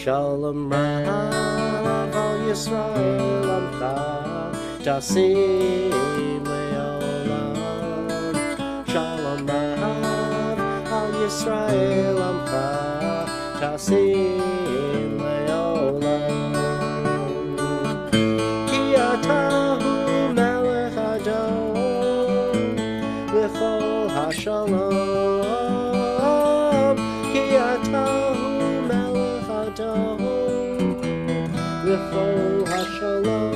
Shalom Rav al Yisrael Amcha Tasim Leolam. Shalom Rav al Yisrael Amcha Tasim Leolam. Ki atahu melech Adon L'chol hashalom. Ki atahu melech Adon L'chol hashalom.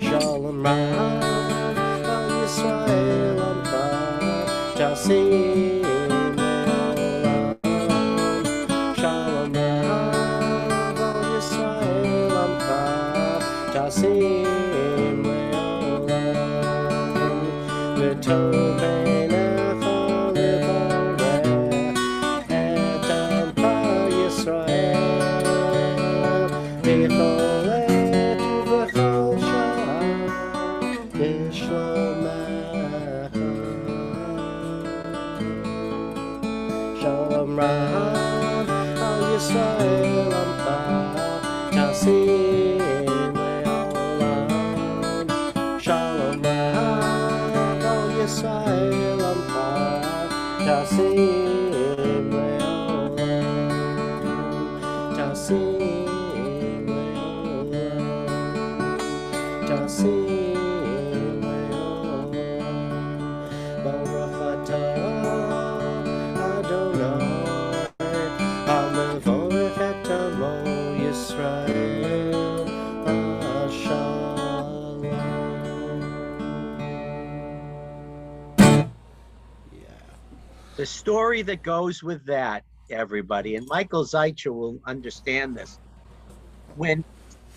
Shalom Rav al Yisrael Amcha Tasim Leolam. Shalom Rav al Yisrael Amcha Tasim Leolam. V'tov beinecha livorech et Amcha Yisrael b'chol et ub'chol shah b'shlomecha. Shalom Rav al Yisrael Amcha Tasim Leolam. Shalom Rav al Yisrael Amcha Tasim Leolam. Tasim Leolam. Tasim Leolam. Baruch atah Adonai Hamevorech et amo Yisrael Hashalom. The story that goes with that, everybody, and Michael Zeitcher will understand this. When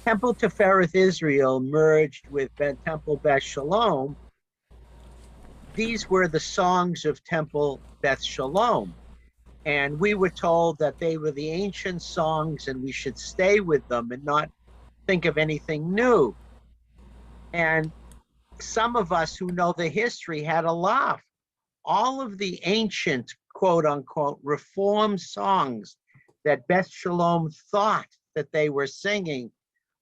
Temple Tifereth Israel merged with Temple Beth Shalom, these were the songs of Temple Beth Shalom. And we were told that they were the ancient songs and we should stay with them and not think of anything new. And some of us who know the history had a laugh. All of the ancient, quote unquote, reformed songs that Beth Shalom thought that they were singing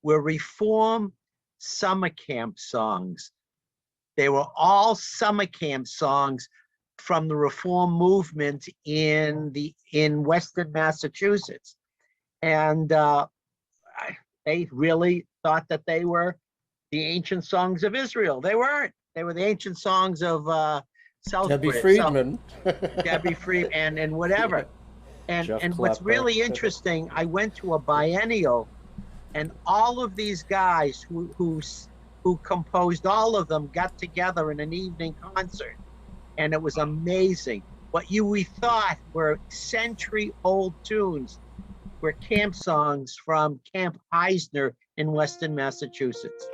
were reform summer camp songs. They were all summer camp songs from the reform movement in Western Massachusetts. And they really thought that they were the ancient songs of Israel. They weren't. They were the ancient songs of Debbie Friedman. Debbie Friedman and whatever. And what's really interesting, I went to a biennial and all of these guys who composed all of them got together in an evening concert. And it was amazing. What we thought were century-old tunes were camp songs from Camp Eisner in Western Massachusetts.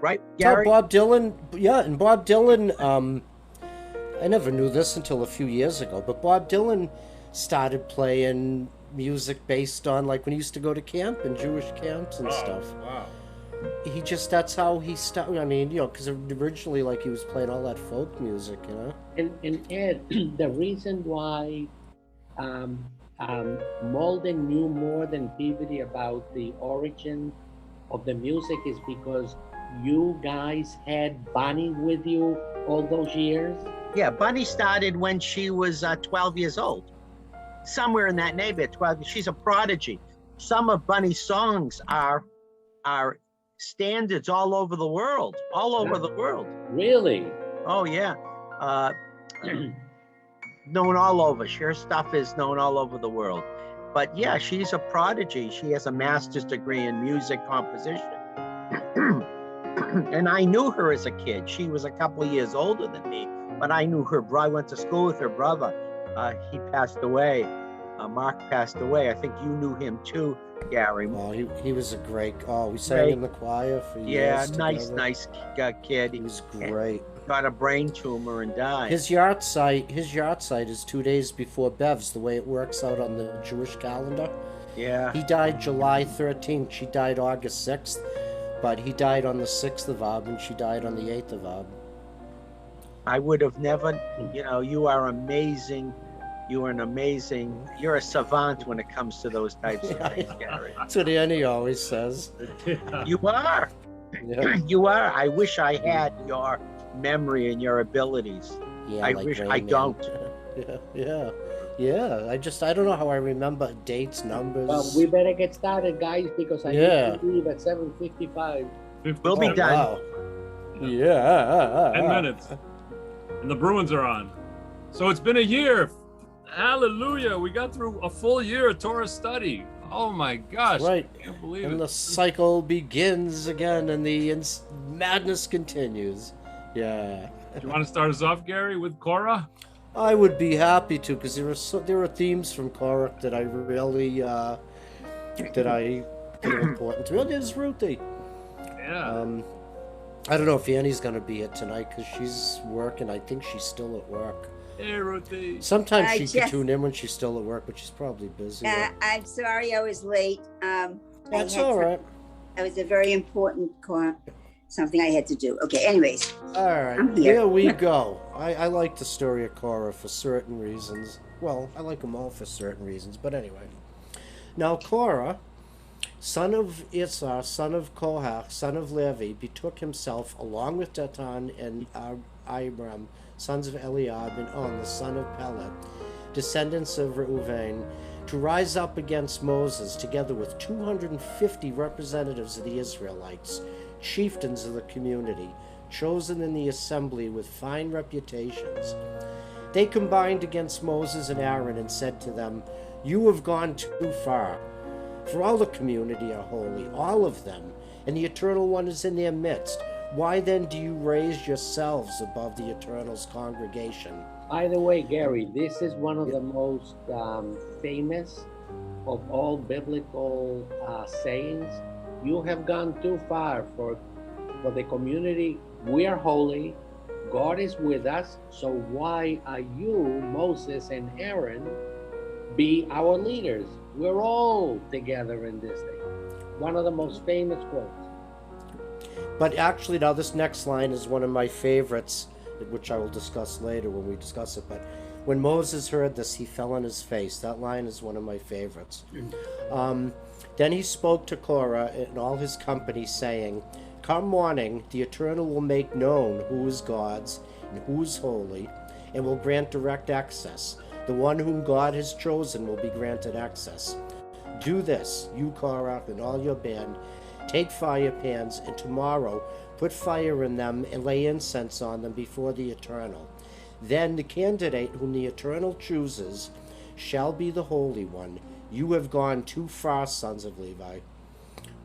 Right, Gary? So Bob Dylan, yeah, and Bob Dylan, I never knew this until a few years ago, but Bob Dylan started playing music based on, like, when he used to go to camp and Jewish camps and stuff. Wow. That's how he started. I mean, because originally, like, he was playing all that folk music, And Ed, the reason why Malden knew more than Peabody about the origin of the music is because you guys had Bonnie with you all those years? Yeah, Bunny started when she was 12 years old. Somewhere in that neighborhood, 12. She's a prodigy. Some of Bunny's songs are standards all over the world. Really? Oh, yeah. Known all over. Her stuff is known all over the world. But yeah, she's a prodigy. She has a master's degree in music composition. And I knew her as a kid. She was a couple of years older than me, but I knew her. I went to school with her brother. He passed away. Mark passed away. I think you knew him too, Gary. Oh, he was a great. Oh, we sang in the choir for years. Yeah, together. nice kid. He was great. Got a brain tumor and died. His yard site is 2 days before Bev's, the way it works out on the Jewish calendar. Yeah. He died July 13th. She died August 6th. But he died on the 6th of Ab, and she died on the 8th of Ab. I would have never, you are amazing You're a savant when it comes to those types of things, Gary. That's what Annie always says. You are. Yeah. You are. I wish I had your memory and your abilities. Yeah, I like wish Rain I Man. don't. Yeah. I don't know how I remember dates, numbers. Well, we better get started, guys, because I Yeah. need to leave at 7:55. We'll be done. Wow. Yeah. 10 minutes. And the Bruins are on. So it's been a year. Hallelujah. We got through a full year of Torah study. Oh my gosh. Right. I can't believe And it. the cycle begins again, and the madness continues. Yeah. Do you want to start us off, Gary, with Korah? I would be happy to, because there are themes from Korach that I really that are important to me. Oh, there's Ruthie. Yeah. I don't know if Annie's gonna be here tonight because she's working. I think she's still at work. Hey, Ruthie. Sometimes she can Jeff- tune in when she's still at work, but she's probably busy. I'm sorry I was late. That's all right. It was a very important something I had to do. Okay, anyways. All right, I'm here. here we go. I like the story of Korah for certain reasons. Well, I like them all for certain reasons, but anyway. Now Korah, son of Issachar, son of Korach, son of Levi, betook himself along with Dathan and Abiram, sons of Eliab, and On, the son of Pelet, descendants of Reuven, to rise up against Moses, together with 250 representatives of the Israelites, chieftains of the community, chosen in the assembly with fine reputations. They combined against Moses and Aaron and said to them, "You have gone too far. For all the community are holy, all of them, and the Eternal One is in their midst. Why then do you raise yourselves above the Eternal's congregation?" By the way, Gary, this is one of the most famous of all biblical sayings. You have gone too far for the community. We are holy. God is with us. So why are you, Moses and Aaron, be our leaders? We're all together in this thing. One of the most famous quotes. But actually, now this next line is one of my favorites, which I will discuss later when we discuss it. But when Moses heard this, he fell on his face. That line is one of my favorites. Then he spoke to Korah and all his company, saying, "Come morning, the Eternal will make known who is God's and who is holy, and will grant direct access. The one whom God has chosen will be granted access. Do this, you Korah and all your band. Take fire pans, and tomorrow put fire in them and lay incense on them before the Eternal. Then the candidate whom the Eternal chooses shall be the Holy One. You have gone too far, sons of Levi."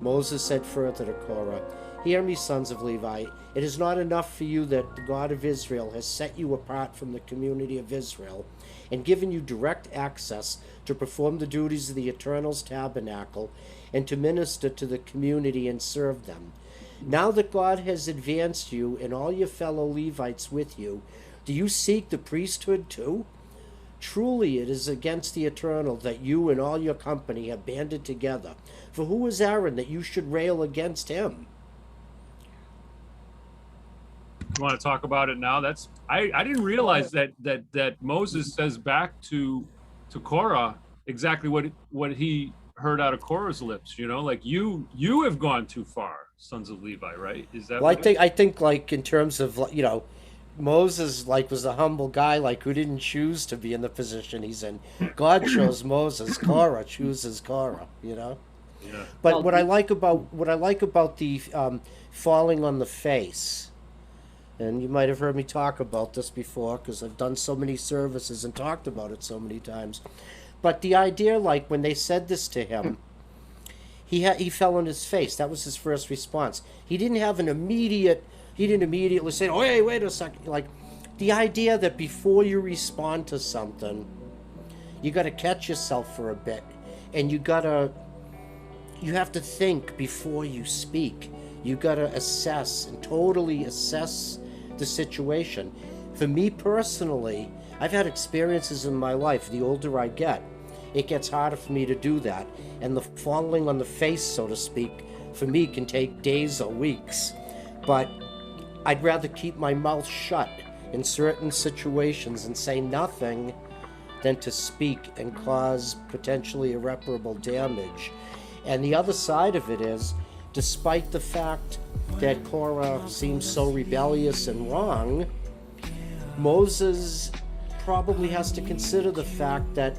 Moses said further to Korah, "Hear me, sons of Levi. It is not enough for you that the God of Israel has set you apart from the community of Israel and given you direct access to perform the duties of the Eternal's tabernacle and to minister to the community and serve them. Now that God has advanced you and all your fellow Levites with you, do you seek the priesthood too? Truly it is against the Eternal that you and all your company have banded together. For who is Aaron that you should rail against him?" You want to talk about it now? I didn't realize that Moses says back to Korah exactly what he heard out of Korah's lips. You know, like you have gone too far, sons of Levi. Right? Is that? Well, I think like in terms of, you know, Moses was a humble guy who didn't choose to be in the position he's in. God chose Moses. Korah chooses Korah. You know. Yeah. But what I like about the falling on the face, and you might have heard me talk about this before because I've done so many services and talked about it so many times. But the idea, when they said this to him, he fell on his face. That was his first response. He didn't immediately say, "Oh, hey, wait a second." The idea that before you respond to something, you got to catch yourself for a bit, and you have to think before you speak. You got to totally assess the situation. For me personally, I've had experiences in my life. The older I get, it gets harder for me to do that. And the falling on the face, so to speak, for me can take days or weeks. But I'd rather keep my mouth shut in certain situations and say nothing than to speak and cause potentially irreparable damage. And the other side of it is, despite the fact that Korah seems so rebellious and wrong, Moses probably has to consider the fact that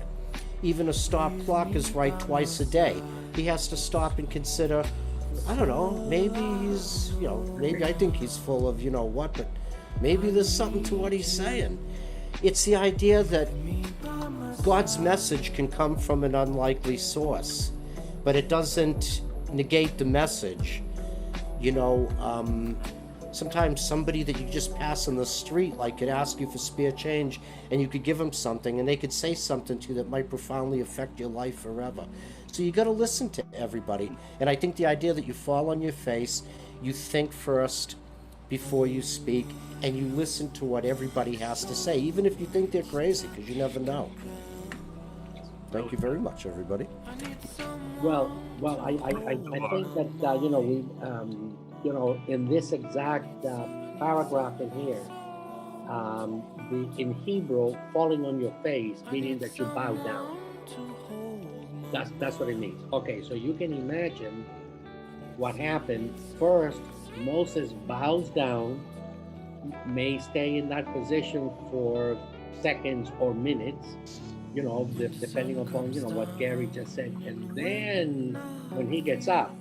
even a stop clock is right twice a day. He has to stop and consider, I don't know, maybe he's, maybe I think he's full of what, but maybe there's something to what he's saying. It's the idea that God's message can come from an unlikely source, but it doesn't negate the message. Sometimes somebody that you just pass on the street could ask you for spare change, and you could give them something, and they could say something to you that might profoundly affect your life forever. So you got to listen to everybody. And I think the idea that you fall on your face, you think first before you speak, and you listen to what everybody has to say, even if you think they're crazy, because you never know. Thank you very much, everybody. Well, I think that we in this exact paragraph in here, in Hebrew, falling on your face, meaning that you bow down. That's what it means. Okay, so you can imagine what happened. First, Moses bows down, may stay in that position for seconds or minutes, depending upon what Gary just said. And then when he gets up,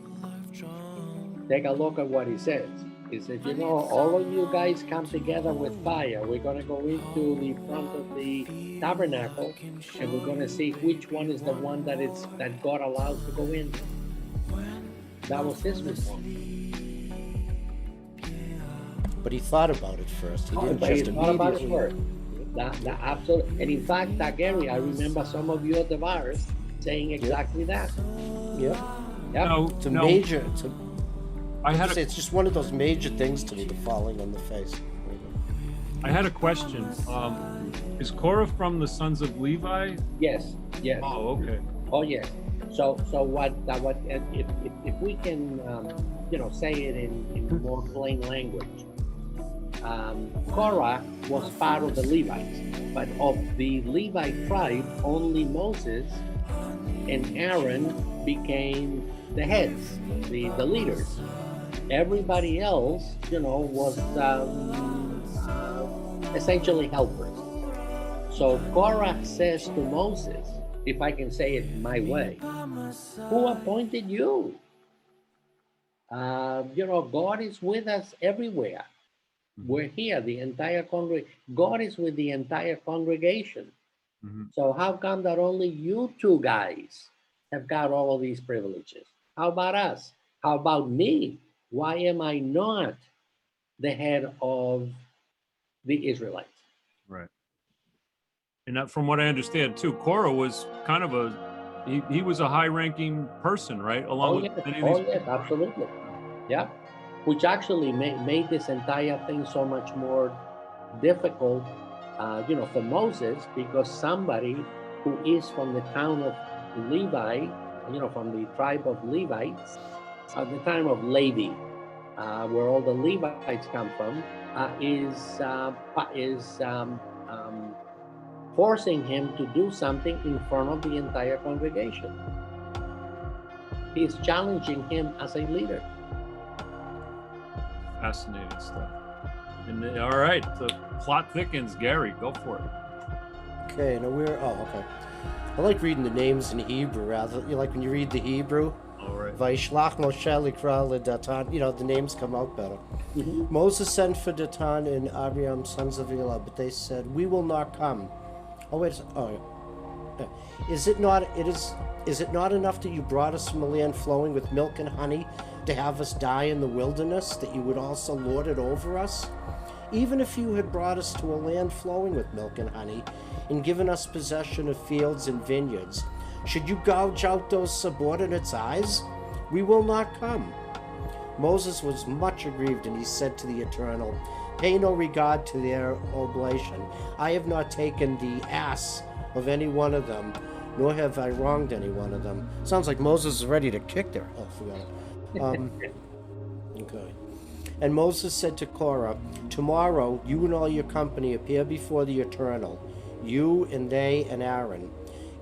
take a look at what he says. He says, all of you guys come together with fire. We're going to go into the front of the tabernacle, and we're going to see which one is the one that God allows to go in. That was his response. But he thought about it first. He didn't But just he thought about it immediately. first. That absolutely. And in fact, Gary, I remember some of you at the bars saying exactly that. Yeah. Yep. It's a major. It's just one of those major things to me, the falling on the face. I had a question. Is Korah from the sons of Levi? Yes. Oh, okay. Oh, yes. So what if we can say it in more plain language. Korah was part of the Levites, but of the Levite tribe, only Moses and Aaron became the heads, the leaders. Everybody else, was essentially helpers. So Korah says to Moses, if I can say it my way, who appointed you? God is with us everywhere. We're here, the entire congregation. God is with the entire congregation. Mm-hmm. So how come that only you two guys have got all of these privileges? How about us? How about me? Why am I not the head of the Israelites? Right. And that, from what I understand too, Korah was kind of he was a high-ranking person, right? Along with many of these. Yes, absolutely. Yeah. Which actually made this entire thing so much more difficult, for Moses, because somebody who is from the town of Levi, from the tribe of Levites, at the time of Levi, where all the Levites come from, is forcing him to do something in front of the entire congregation. He's challenging him as a leader. Fascinating stuff. And all right, the plot thickens. Gary, go for it. Okay, now okay. I like reading the names in Hebrew rather. Like when you read the Hebrew. All right. Vaishlach Moshe likra Dathan. The names come out better. Mm-hmm. Moses sent for Dathan and Abiram, sons of Elah, but they said, "We will not come." Oh wait. Is it not enough that you brought us from a land flowing with milk and honey to have us die in the wilderness, that you would also lord it over us? Even if you had brought us to a land flowing with milk and honey and given us possession of fields and vineyards, should you gouge out those subordinates' eyes? We will not come. Moses was much aggrieved, and he said to the Eternal, "Pay no regard to their oblation. I have not taken the ass of any one of them, nor have I wronged any one of them." Sounds like Moses is ready to kick their... Oh, forgot it. Okay. And Moses said to Korah, "Tomorrow you and all your company appear before the Eternal. you and they and Aaron.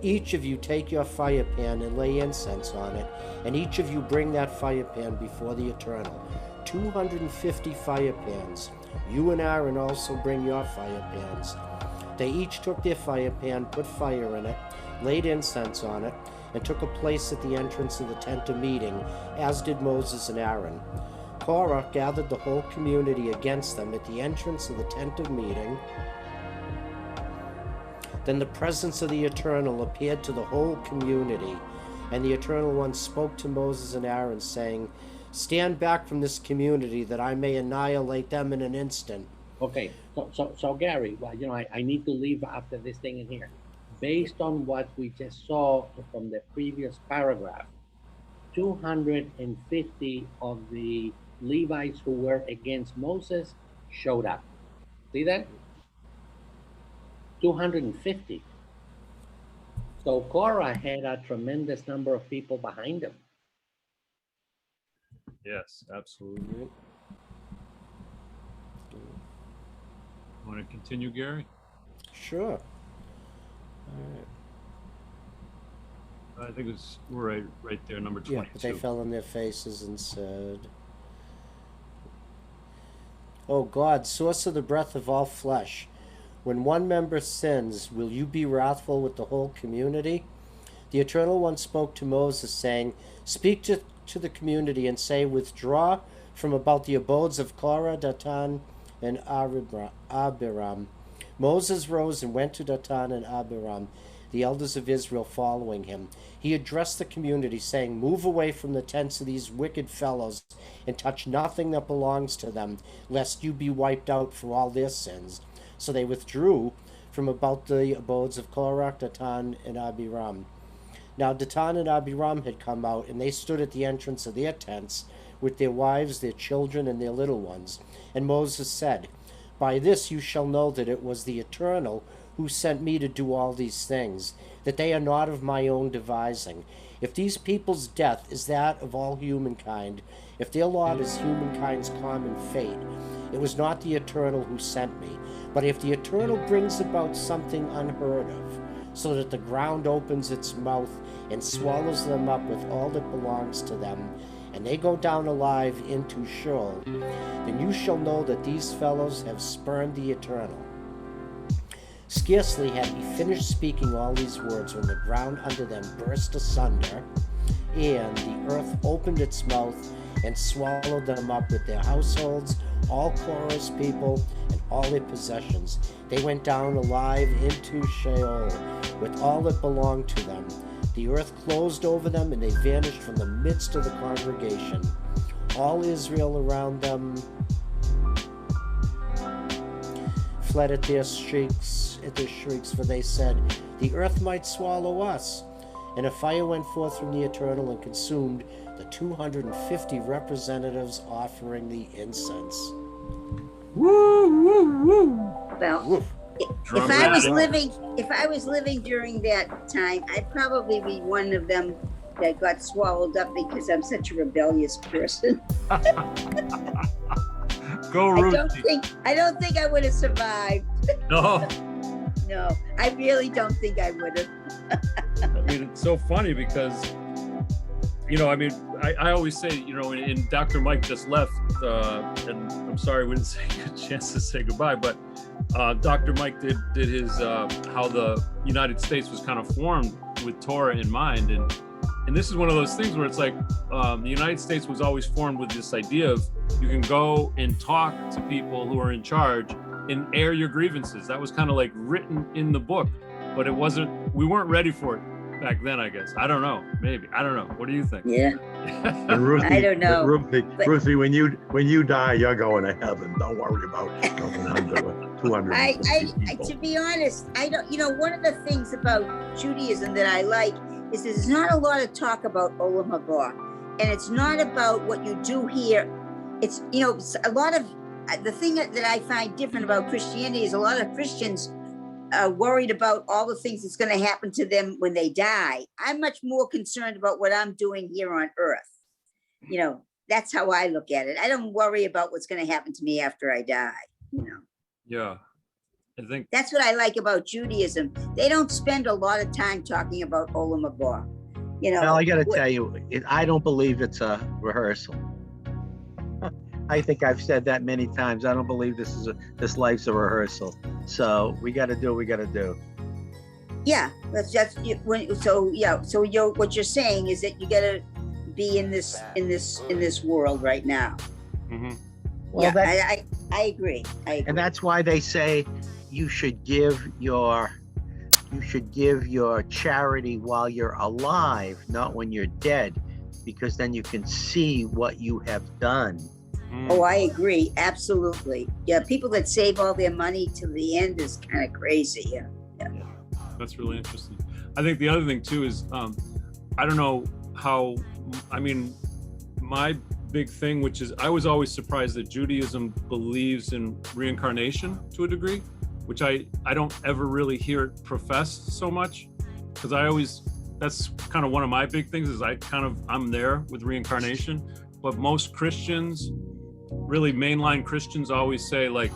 Each of you take your fire pan and lay incense on it, and each of you bring that fire pan before the Eternal. 250 fire pans. You and Aaron also bring your fire pans. They each took their fire pan, put fire in it, laid incense on it, and took a place at the entrance of the tent of meeting, as did Moses and Aaron. Korah gathered the whole community against them at the entrance of the tent of meeting. Then the presence of the Eternal appeared to the whole community, and the Eternal One spoke to Moses and Aaron, saying, "Stand back from this community, that I may annihilate them in an instant." Okay, so Gary, well, I need to leave after this thing in here. Based on what we just saw from the previous paragraph, 250 of the Levites who were against Moses showed up. See that? 250. So Korah had a tremendous number of people behind him. Yes, absolutely. Want to continue, Gary? Sure. I think we're right there, number 22. Yeah, but they fell on their faces and said, "O God, source of the breath of all flesh, when one member sins, will you be wrathful with the whole community?" The Eternal One spoke to Moses, saying, "Speak to the community and say, withdraw from about the abodes of Korah, Dathan, and Abiram." Moses rose and went to Dathan and Abiram, the elders of Israel following him. He addressed the community, saying, "Move away from the tents of these wicked fellows and touch nothing that belongs to them, lest you be wiped out for all their sins." So they withdrew from about the abodes of Korach, Dathan, and Abiram. Now Dathan and Abiram had come out, and they stood at the entrance of their tents with their wives, their children, and their little ones. And Moses said, "By this you shall know that it was the Eternal who sent me to do all these things, that they are not of my own devising. If these people's death is that of all humankind, if their lot is humankind's common fate, it was not the Eternal who sent me. But if the Eternal brings about something unheard of, so that the ground opens its mouth and swallows them up with all that belongs to them, and they go down alive into Sheol, then you shall know that these fellows have spurned the Eternal." Scarcely had he finished speaking all these words when the ground under them burst asunder, and the earth opened its mouth and swallowed them up with their households, all Korah's people, and all their possessions. They went down alive into Sheol with all that belonged to them. The earth closed over them, and they vanished from the midst of the congregation. All Israel around them fled at their shrieks, for they said, "The earth might swallow us." And a fire went forth from the Eternal and consumed the 250 representatives offering the incense. Woo, woo, woo. Well, Woof. if I was living during that time, I'd probably be one of them that got swallowed up because I'm such a rebellious person. Go, Ruth. I don't think I would have survived. No. No, I really don't think I would have. I mean, it's so funny because, I always say, and Dr. Mike just left, and I'm sorry we didn't get a chance to say goodbye, but Dr. Mike did his, how the United States was kind of formed with Torah in mind. And this is one of those things where it's like, the United States was always formed with this idea of you can go and talk to people who are in charge and air your grievances. That was kind of like written in the book, but we weren't ready for it back then, I guess. I don't know, maybe. I don't know. What do you think? Yeah. Ruthie, I don't know. Ruthie, when you die, you're going to heaven. Don't worry about going under 250 people. To be honest, I don't, one of the things about Judaism that I like is there's not a lot of talk about Olam Haba. And it's not about what you do here. It's, a lot of, the thing that I find different about Christianity is a lot of Christians are worried about all the things that's going to happen to them when they die. I'm much more concerned about what I'm doing here on earth. That's how I look at it. I don't worry about what's going to happen to me after I die. Yeah. I think That's what I like about Judaism. They don't spend a lot of time talking about Olam Haba. You know, Well, I got to tell you, I don't believe it's a rehearsal. I think I've said that many times. I don't believe this life's a rehearsal. So we got to do what we got to do. yeah, so what you're saying is that you got to be in this world right now. mhm. Well, Yeah, I agree. and that's why they say you should give your charity while you're alive, not when you're dead, because then you can see what you have done. Oh, I agree. Absolutely. Yeah, people that save all their money to the end is kind of crazy. Yeah. That's really interesting. I think the other thing too is, I don't know how, I mean, my big thing, which is I was always surprised that Judaism believes in reincarnation to a degree, which I don't ever really hear it professed so much, because that's kind of one of my big things is I'm there with reincarnation. But most Christians, really mainline Christians, always say like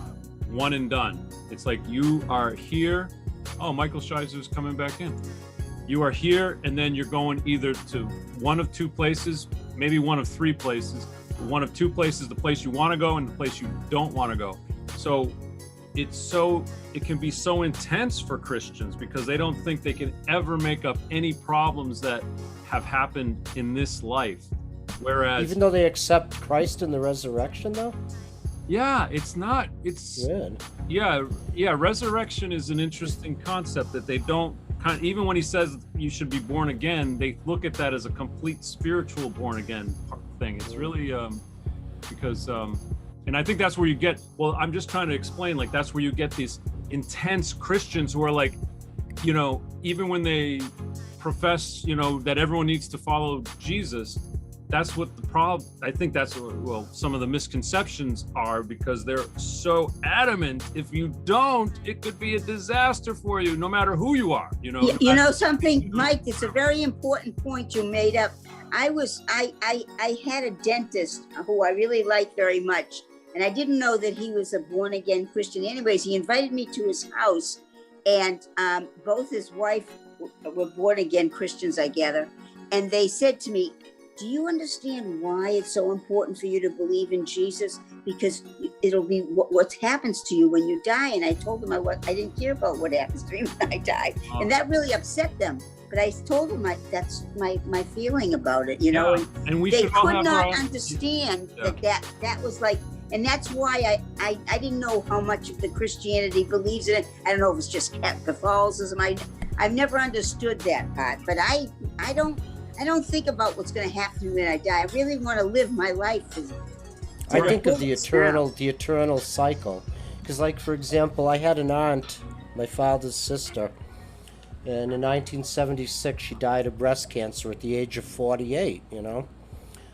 one and done. It's like you are here. Oh, Michael Scheiser's coming back in. You are here, and then you're going either to one of two places, maybe one of three places. One of two places, the place you want to go and the place you don't want to go. So it can be so intense for Christians because they don't think they can ever make up any problems that have happened in this life. Whereas, even though they accept Christ in the resurrection, though? yeah, it's Good. yeah, resurrection is an interesting concept that they don't even when he says you should be born again, they look at that as a complete spiritual born again thing. It's really because and I think that's where you get, well, I'm just trying to explain, like that's where you get these intense Christians who are like, you know, even when they profess, you know, that everyone needs to follow Jesus, that's what the problem, I think that's what, well, some of the misconceptions are, because they're so adamant, if you don't, it could be a disaster for you, no matter who you are, you know. You know something, Mike, it's a very important point you made up. I had a dentist who I really liked very much, and I didn't know that he was a born again Christian. Anyways, he invited me to his house, and both his wife were born again Christians, I gather. And they said to me, do you understand why it's so important for you to believe in Jesus? Because it'll be what happens to you when you die. And I told them I didn't care about what happens to me when I die. Oh. And that really upset them. But I told them that's my feeling about it, you know. And we they should all could have not our own, understand that was like, and that's why I didn't know how much of the Christianity believes in it. I don't know if it's just Catholicism. I've never understood that part, but I don't think about what's going to happen to me when I die. I really want to live my life. I think of the eternal cycle. Because, like, for example, I had an aunt, my father's sister, and in 1976 she died of breast cancer at the age of 48, you know,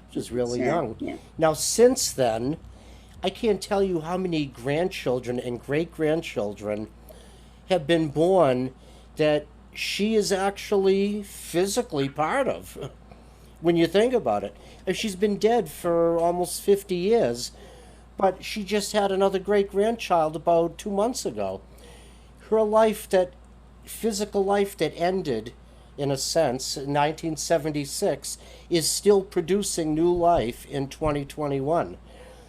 which is really young. Yeah. Now, since then, I can't tell you how many grandchildren and great-grandchildren have been born that she is actually physically part of, when you think about it. And she's been dead for almost 50 years, but she just had another great-grandchild about 2 months ago. Her life, that physical life that ended, in a sense, in 1976, is still producing new life in 2021.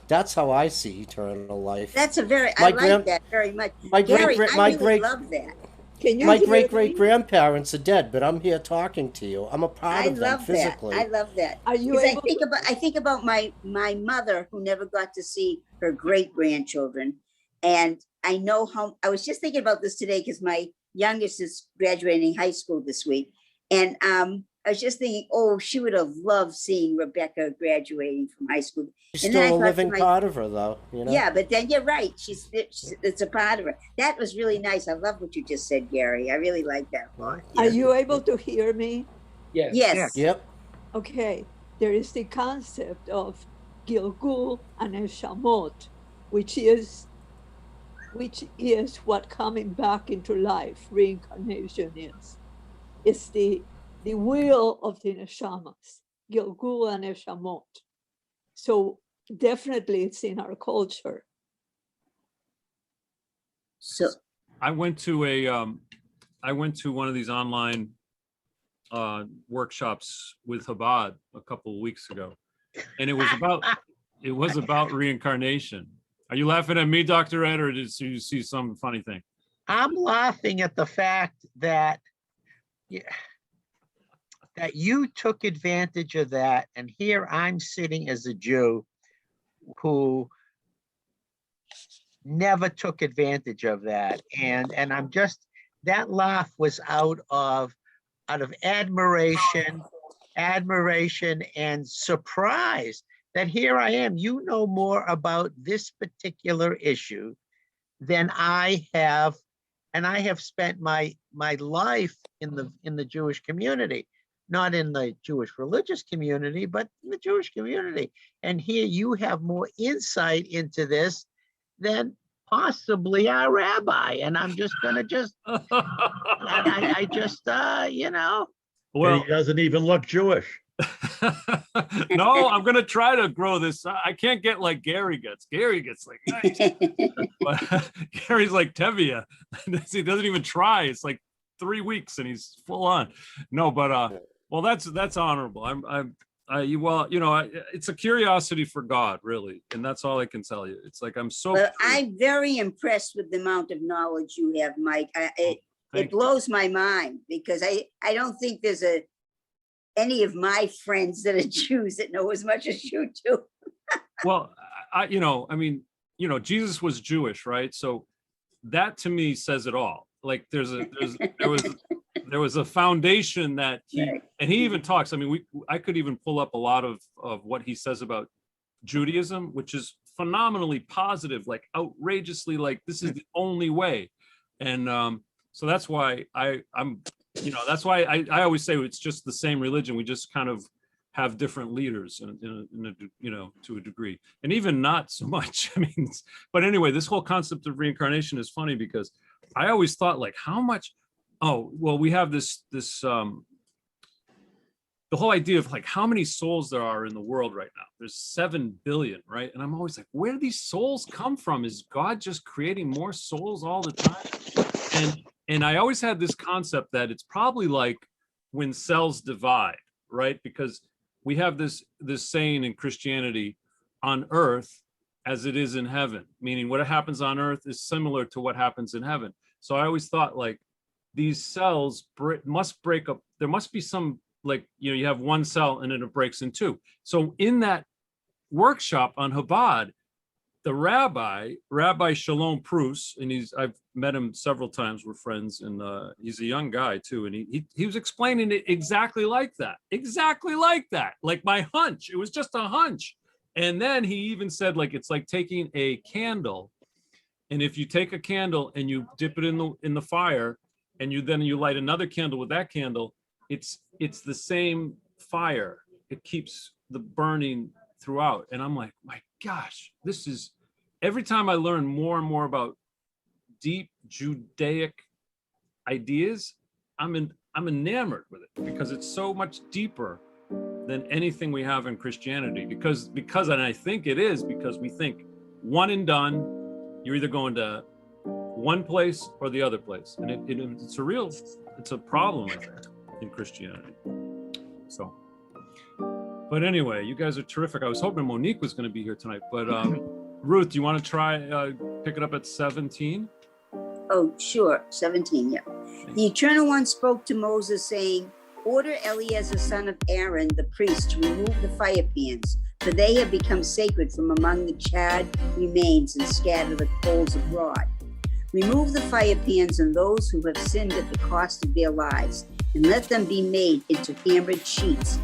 That's how I see eternal life. That's I like that very much. Gary, I really love that. My great-great-grandparents are dead, but I'm here talking to you. I'm a part of them physically. I love that. Are you I think about my mother, who never got to see her great-grandchildren. And I know how, I was just thinking about this today because my youngest is graduating high school this week. And I was just thinking, oh, she would have loved seeing Rebecca graduating from high school. She's still a living part of her, though. You know? Yeah, but then you're right. It's a part of her. That was really nice. I love what you just said, Gary. I really like that a lot. Are you able to hear me? Yes. Yes. Yep. Okay. There is the concept of Gilgul and Neshamot, which is what coming back into life, reincarnation is. It's the will of the neshamas, Gilgul and Neshamot. So definitely it's in our culture. So I went to one of these online workshops with Chabad a couple of weeks ago, and it was about reincarnation. Are you laughing at me, Dr. Ed, or did you see some funny thing? I'm laughing at the fact that that you took advantage of that, and here I'm sitting as a Jew who never took advantage of that, and I'm just, that laugh was out of admiration and surprise that here I am. You know more about this particular issue than I have, and I have spent my life in the Jewish community, not in the Jewish religious community, but in the Jewish community. And here you have more insight into this than possibly our rabbi. And I'm just gonna I just you know. Well, And he doesn't even look Jewish. no, I'm gonna try to grow this. I can't get like Gary gets. Gary gets like nice. But Gary's like Tevye. He doesn't even try. It's like 3 weeks and he's full on. No, but well, that's honorable. Well, you know, it's a curiosity for God, really, and that's all I can tell you. It's like I'm so. Well, I'm very impressed with the amount of knowledge you have, Mike. It blows my mind, because I don't think there's any of my friends that are Jews that know as much as you do. Well, you know, I mean, you know, Jesus was Jewish, right? So that to me says it all. Like there was a foundation that Right. and he even talks. I mean, I could even pull up a lot of what he says about Judaism, which is phenomenally positive, like outrageously, like this is the only way. And so that's why I'm, you know, that's why I always say it's just the same religion. We just kind of have different leaders in a, you know, to a degree, and even not so much. I mean, but anyway, this whole concept of reincarnation is funny because I always thought, like, how much, oh, well, we have this the whole idea of like how many souls there are in the world right now. There's 7 billion, right? And I'm always like, where do these souls come from? Is God just creating more souls all the time? And I always had this concept that it's probably like when cells divide, right? Because we have this saying in Christianity, on earth as it is in heaven, meaning what happens on earth is similar to what happens in heaven. So I always thought, like, these cells must break up. There must be some, like, you know, you have one cell and then it breaks in two. So in that workshop on Chabad, the Rabbi Shalom Prus, and I've met him several times, we're friends, and he's a young guy too, and he was explaining it exactly like that, like my hunch. It was just a hunch. And then he even said, like, it's like taking a candle, and if you take a candle and you dip it in the fire, and you light another candle with that candle, it's the same fire. It keeps the burning throughout. And I'm like, my gosh, this is, every time I learn more and more about deep Judaic ideas, I'm enamored with it, because it's so much deeper than anything we have in Christianity. Because and I think it is because we think one and done, you're either going to one place or the other place. And it's a problem, I think, in Christianity. So, but anyway, you guys are terrific. I was hoping Monique was going to be here tonight, but Ruth, do you want to try pick it up at 17? Oh, sure. 17, yeah. The Eternal One spoke to Moses, saying, order Eleazar, son of Aaron, the priest, to remove the fire pans, for they have become sacred from among the charred remains, and scatter the coals abroad. Remove the fire pans and those who have sinned at the cost of their lives, and let them be made into hammered sheets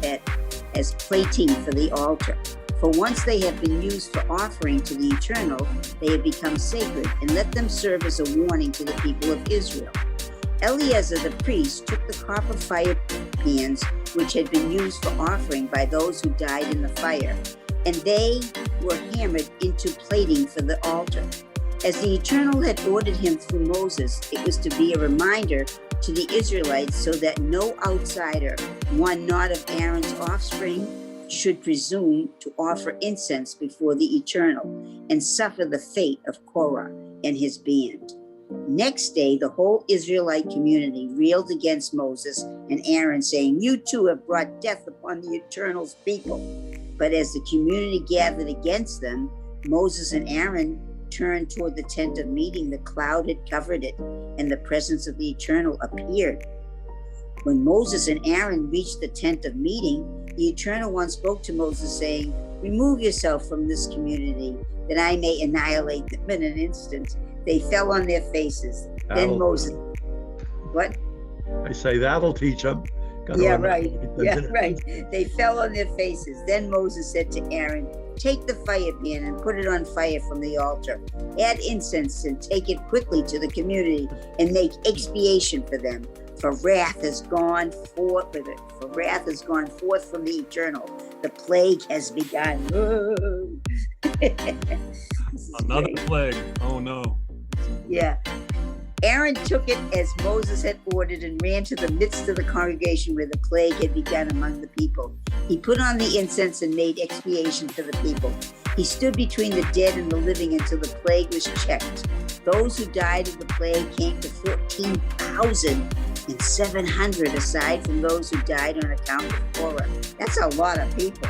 as plating for the altar. For once they have been used for offering to the Eternal, they have become sacred, and let them serve as a warning to the people of Israel. Eleazar the priest took the copper fire pans which had been used for offering by those who died in the fire, and they were hammered into plating for the altar. As the Eternal had ordered him through Moses, it was to be a reminder to the Israelites so that no outsider, one not of Aaron's offspring, should presume to offer incense before the Eternal and suffer the fate of Korah and his band. Next day, the whole Israelite community railed against Moses and Aaron, saying, "You two have brought death upon the Eternal's people." But as the community gathered against them, Moses and Aaron turned toward the tent of meeting. The cloud had covered it, and the presence of the Eternal appeared. When Moses and Aaron reached the tent of meeting, the Eternal One spoke to Moses, saying, "Remove yourself from this community, that I may annihilate them in an instant." They fell on their faces. Then Moses, what? I say that'll teach them. Yeah, right. Yeah, right. They fell on their faces. Then Moses said to Aaron, "Take the fire pan and put it on fire from the altar. Add incense and take it quickly to the community and make expiation for them. For wrath has gone forth. For wrath has gone forth from the Eternal. The plague has begun." Another plague. Oh no. Yeah. Aaron took it as Moses had ordered and ran to the midst of the congregation where the plague had begun among the people. He put on the incense and made expiation for the people. He stood between the dead and the living until the plague was checked. Those who died of the plague came to 14,700, aside from those who died on account of Korah. That's a lot of people.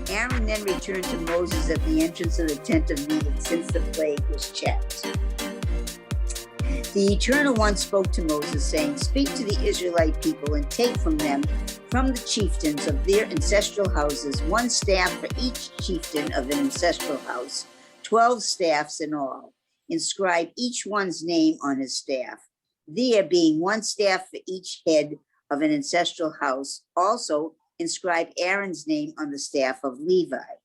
Aaron then returned to Moses at the entrance of the tent of meeting, since the plague was checked. The Eternal One spoke to Moses, saying, "Speak to the Israelite people and take from them, from the chieftains of their ancestral houses, one staff for each chieftain of an ancestral house, 12 staffs in all. Inscribe each one's name on his staff, there being one staff for each head of an ancestral house. Also, inscribe Aaron's name on the staff of Levi.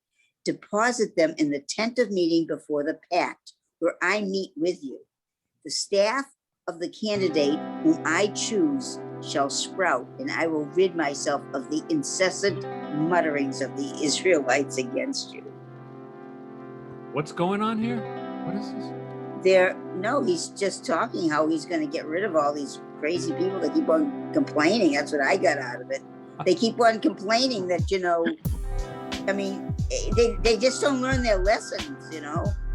Deposit them in the tent of meeting before the pact, where I meet with you. The staff of the candidate whom I choose shall sprout, and I will rid myself of the incessant mutterings of the Israelites against you." What's going on here? What is this? No, he's just talking how he's going to get rid of all these crazy people that keep on complaining. That's what I got out of it. They keep on complaining that, I mean, they just don't learn their lessons,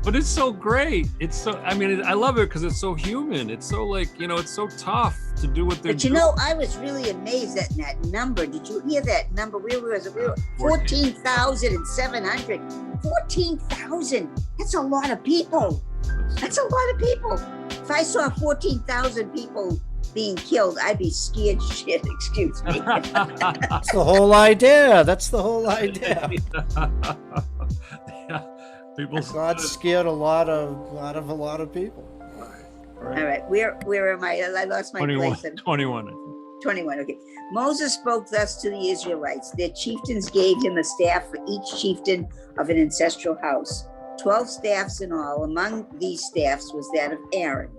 But it's so great. I love it because it's so human. It's so it's so tough to do what they're doing. But I was really amazed at that number. Did you hear that number? We were 14,700. 14,000. That's a lot of people. That's a lot of people. If I saw 14,000 people being killed, I'd be scared shit. Excuse me. That's the whole idea. Yeah. God scared a lot of people. All right, where am I? I lost my 21, place. 21. 21, okay. Moses spoke thus to the Israelites. Their chieftains gave him a staff for each chieftain of an ancestral house, 12 staffs in all. Among these staffs was that of Aaron.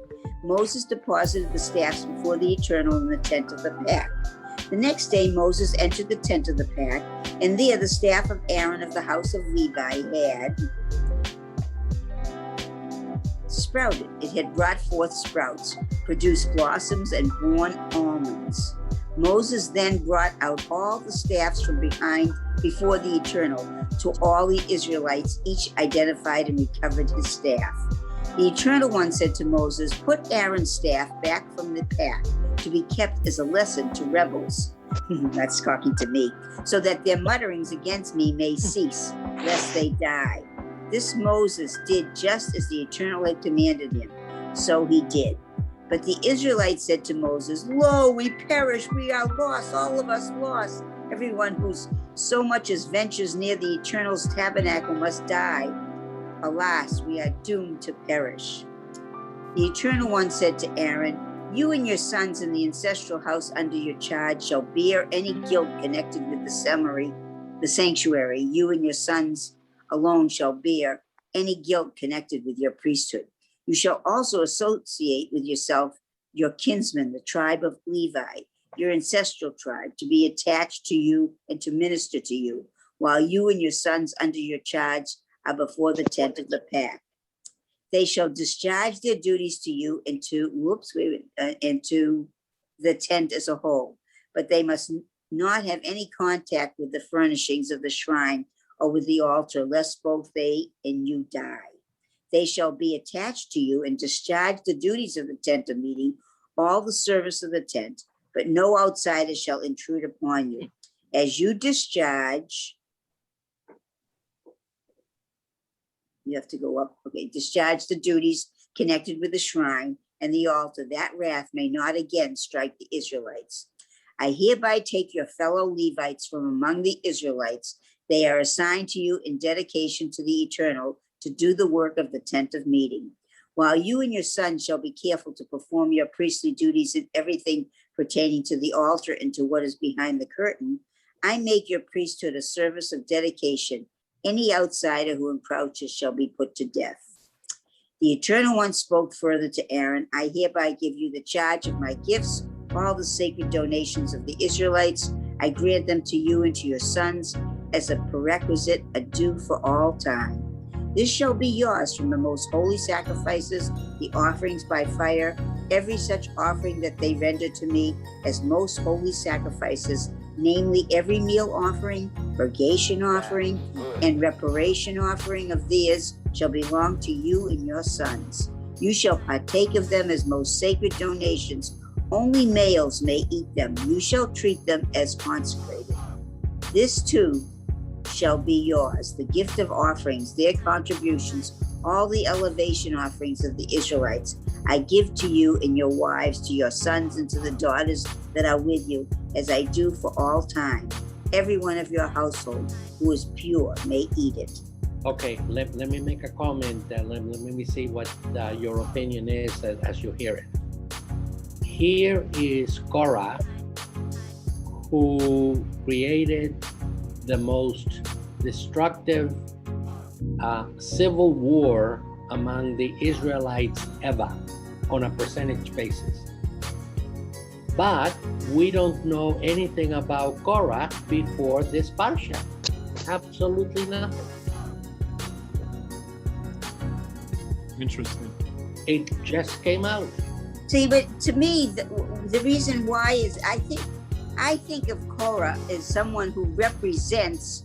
Moses deposited the staffs before the Eternal in the tent of the pact. The next day, Moses entered the tent of the pact, and there the staff of Aaron of the house of Levi had sprouted. It had brought forth sprouts, produced blossoms, and borne almonds. Moses then brought out all the staffs from before the Eternal to all the Israelites. Each identified and recovered his staff. The Eternal One said to Moses, "Put Aaron's staff back from the pact to be kept as a lesson to rebels." That's talking to me. "So that their mutterings against me may cease, lest they die." This Moses did just as the Eternal had commanded him. So he did. But the Israelites said to Moses, "Lo, we perish, we are lost, all of us lost. Everyone who's so much as ventures near the Eternal's tabernacle must die. Alas, we are doomed to perish." The Eternal One said to Aaron, "You and your sons in the ancestral house under your charge shall bear any guilt connected with the sanctuary. You and your sons alone shall bear any guilt connected with your priesthood. You shall also associate with yourself your kinsmen, the tribe of Levi, your ancestral tribe, to be attached to you and to minister to you, while you and your sons under your charge are before the tent of the pact. They shall discharge their duties to you and to the tent as a whole, but they must not have any contact with the furnishings of the shrine or with the altar, lest both they and you die. They shall be attached to you and discharge the duties of the tent of meeting, all the service of the tent, but no outsider shall intrude upon you. As you discharge, you have to go up, okay, discharge the duties connected with the shrine and the altar, that wrath may not again strike the Israelites. I hereby take your fellow Levites from among the Israelites. They are assigned to you in dedication to the eternal to do the work of the tent of meeting. While you and your sons shall be careful to perform your priestly duties in everything pertaining to the altar and to what is behind the curtain, I make your priesthood a service of dedication. Any outsider who encroaches shall be put to death. The Eternal One spoke further to Aaron, I hereby give you the charge of my gifts, all the sacred donations of the Israelites. I grant them to you and to your sons as a prerequisite, a due for all time. This shall be yours from the most holy sacrifices, the offerings by fire, every such offering that they render to me as most holy sacrifices, namely every meal offering, purgation offering, and reparation offering of theirs shall belong to you and your sons. You shall partake of them as most sacred donations. Only males may eat them. You shall treat them as consecrated. This too shall be yours, the gift of offerings, their contributions, all the elevation offerings of the Israelites. I give to you and your wives, to your sons and to the daughters that are with you, as I do for all time. Every one of your household who is pure may eat it. Okay, let me make a comment. Let me see what your opinion is as you hear it. Here is Korah, who created the most destructive civil war among the Israelites ever on a percentage basis. But we don't know anything about Korah before this parsha. Absolutely nothing. Interesting. It just came out. See, but to me, the reason why is I think of Korah as someone who represents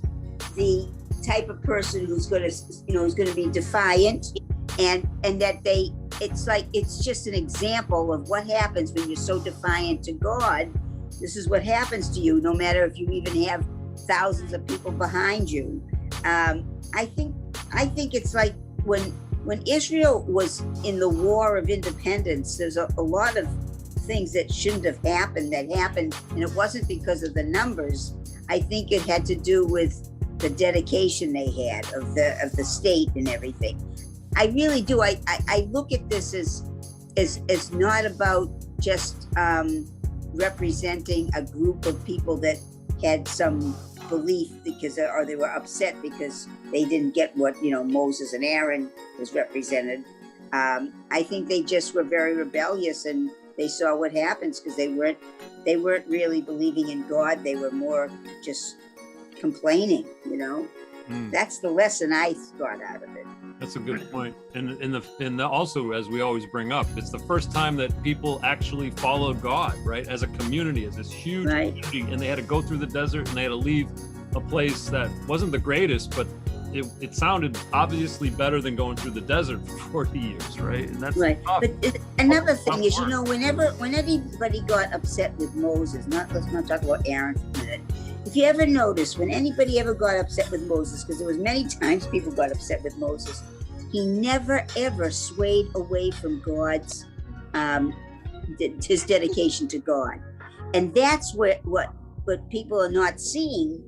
the type of person who's going to be defiant, and that it's just an example of what happens when you're so defiant to God. This is what happens to you, no matter if you even have thousands of people behind you. I think it's like when Israel was in the War of Independence, there's a lot of things that shouldn't have happened that happened, and it wasn't because of the numbers. I think it had to do with the dedication they had of the state and everything. I really do. I look at this as not about just representing a group of people that had some belief or they were upset because they didn't get what Moses and Aaron was represented. I think they just were very rebellious, and they saw what happens because they weren't really believing in God. They were more just complaining. That's the lesson I got out of it. That's a good point. And also, as we always bring up, it's the first time that people actually followed God, right? As a community, as this huge community, and they had to go through the desert and they had to leave a place that wasn't the greatest, but it sounded obviously better than going through the desert for 40 years, right? And that's right. tough. But another thing is, when anybody got upset with Moses, let's not talk about Aaron for a minute. If you ever notice, when anybody ever got upset with Moses, because there was many times people got upset with Moses, he never ever swayed away from God's his dedication to God, and that's what people are not seeing.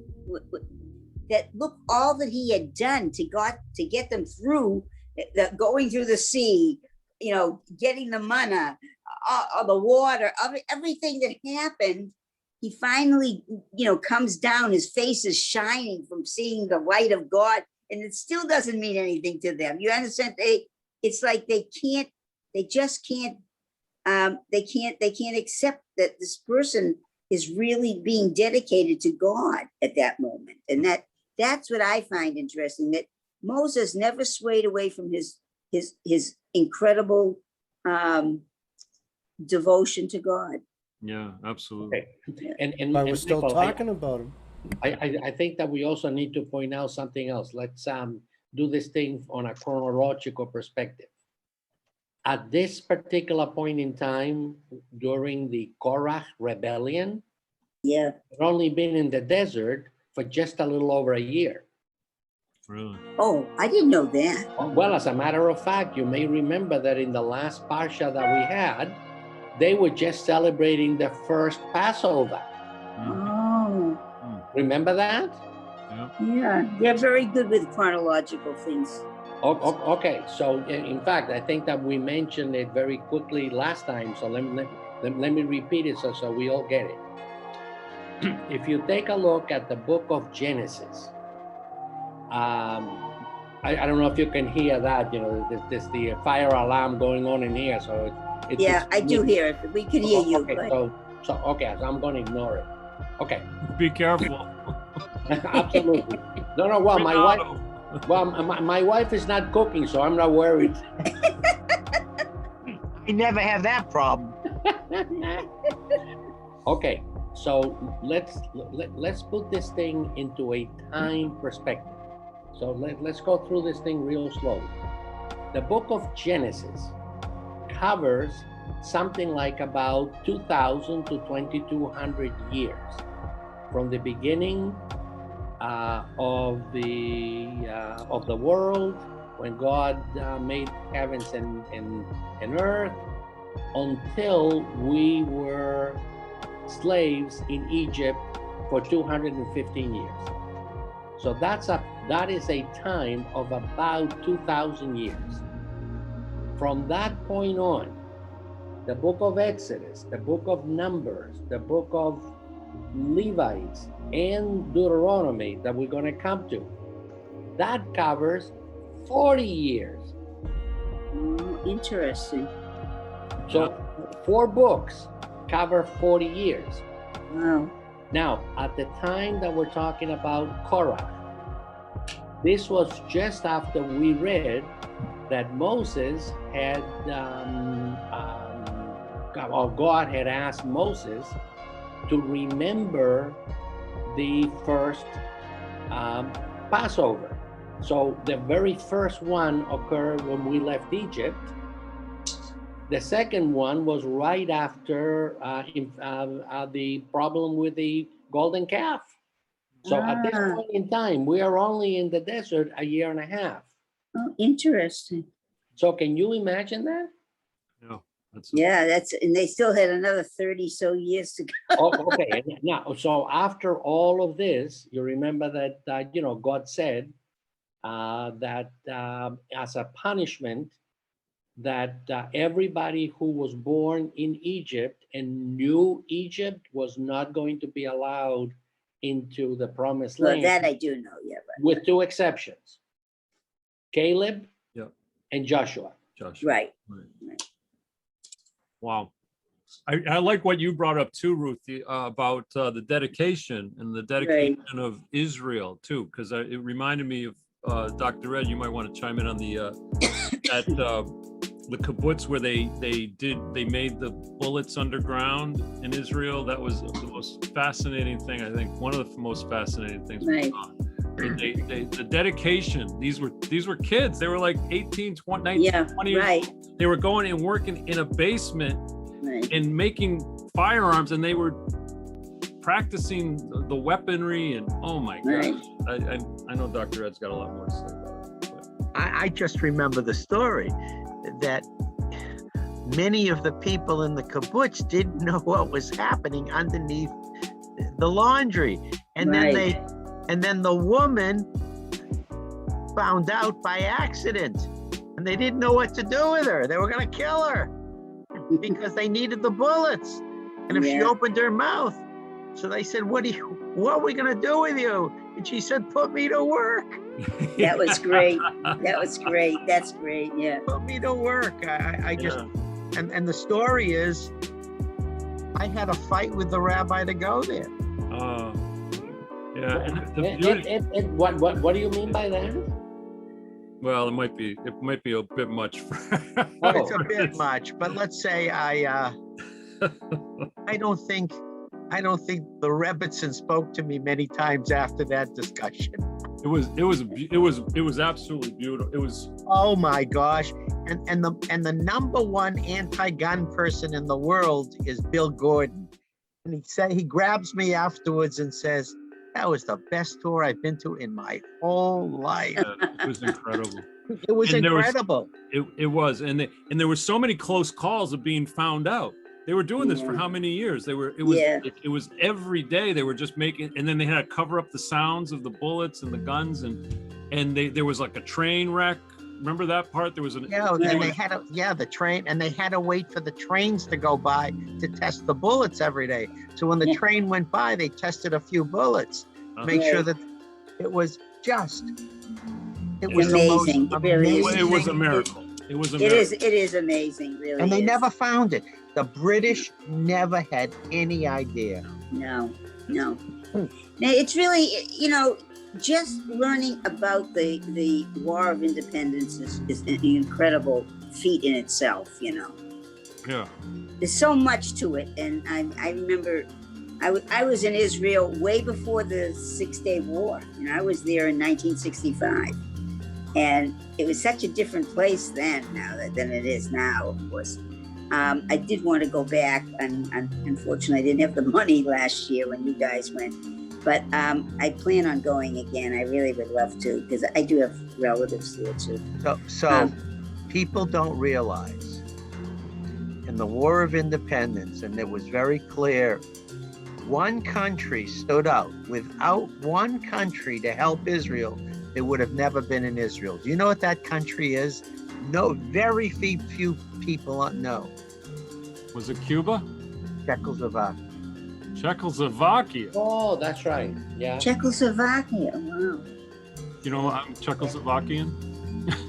That look, all that he had done to get them through going through the sea, getting the manna, the water, everything that happened. He finally, comes down, his face is shining from seeing the light of God, and it still doesn't mean anything to them. You understand? It's like they can't accept that this person is really being dedicated to God at that moment. And that's what I find interesting, that Moses never swayed away from his incredible devotion to God. Yeah, absolutely. Okay. And But we're still Michael, talking about him. I think that we also need to point out something else. do this thing on a chronological perspective. At this particular point in time, during the Korach rebellion, Yeah. they've only been in the desert for just a little over a year. Really? Oh, I didn't know that. Well, as a matter of fact, you may remember that in the last Parsha that we had, they were just celebrating the first Passover. Oh, Remember that? Yeah. yeah. They're very good with chronological things. Okay, so in fact, I think that we mentioned it very quickly last time, so let me repeat it so we all get it. If you take a look at the book of Genesis, I don't know if you can hear that, there's the fire alarm going on in here, so Yeah, I do hear it. We can hear you. Okay, so I'm going to ignore it. Okay. Be careful. Absolutely. No, well, my wife is not cooking, so I'm not worried. I never have that problem. Okay, so let's put this thing into a time perspective. So let's go through this thing real slowly. The book of Genesis covers something like about 2,000 to 2,200 years from the beginning of the world, when God made heavens and earth, until we were slaves in Egypt for 215 years. So that is a time of about 2,000 years. From that point on, the book of Exodus, the book of Numbers, the book of Levites, and Deuteronomy that we're going to come to, that covers 40 years. Interesting. So 4 books cover 40 years. Wow. Now, at the time that we're talking about Korah, this was just after we read that Moses had, or God had asked Moses to remember the first Passover. So the very first one occurred when we left Egypt. The second one was right after the problem with the golden calf. So at this point in time, we are only in the desert a year and a half. Oh, interesting. So can you imagine that? No. And they still had another 30 so years to go. Okay. Now, so after all of this, you remember that God said that as a punishment, that everybody who was born in Egypt and knew Egypt was not going to be allowed into the promised land. That I do know, yeah. Right. With 2 exceptions, Caleb and Joshua. Right. Wow. I like what you brought up too, Ruth, about the dedication and the dedication of Israel too, because it reminded me of Dr. Ed. You might want to chime in on the kibbutz where they made the bullets underground in Israel. That was the most fascinating thing, I think, one of the most fascinating things we saw. The dedication, these were kids. They were like 18, 20, 19, 20 years old. They were going and working in a basement and making firearms, and they were practicing the weaponry, and oh my gosh. I know Dr. Ed's got a lot more to say about it. But. I just remember the story that many of the people in the kibbutz didn't know what was happening underneath the laundry, and then the woman found out by accident, and they didn't know what to do with her. They were going to kill her because they needed the bullets, and if she opened her mouth, so they said, what are we going to do with you? And she said, put me to work. That was great. That's great. Yeah. Put me to work. I just, and the story is, I had a fight with the rabbi to go there. What do you mean by that? Well, it might be a bit much. It's a bit much, but let's say I don't think the Rebbitzin spoke to me many times after that discussion. It was absolutely beautiful. It was. Oh my gosh. And the number one anti-gun person in the world is Bill Gordon. And he grabs me afterwards and says, that was the best tour I've been to in my whole life. It was incredible. It was And incredible. It was, and there were so many close calls of being found out. They were doing this for how many years? It was every day they were just making, and then they had to cover up the sounds of the bullets and the guns, and there was like a train wreck. Remember that part? There was the train, and they had to wait for the trains to go by to test the bullets every day. So when the train went by, they tested a few bullets, make sure that it was just. It was amazing. It was a miracle. It was a miracle. It is amazing, really. And they never found it. The British never had any idea. No. Now, it's really, just learning about the War of Independence is an incredible feat in itself, Yeah. There's so much to it. And I remember I was in Israel way before the 6-Day War. I was there in 1965. And it was such a different place then than it is now, of course. I did want to go back, and unfortunately I didn't have the money last year when you guys went. But I plan on going again. I really would love to, because I do have relatives there too. So people don't realize in the War of Independence, and it was very clear, one country stood out. Without one country to help Israel, there would have never been an Israel. Do you know what that country is? No, very few people know. Was it Cuba? Czechoslovakia. Czechoslovakia. Oh, that's right. Yeah. Czechoslovakia. Wow. I'm Czechoslovakian.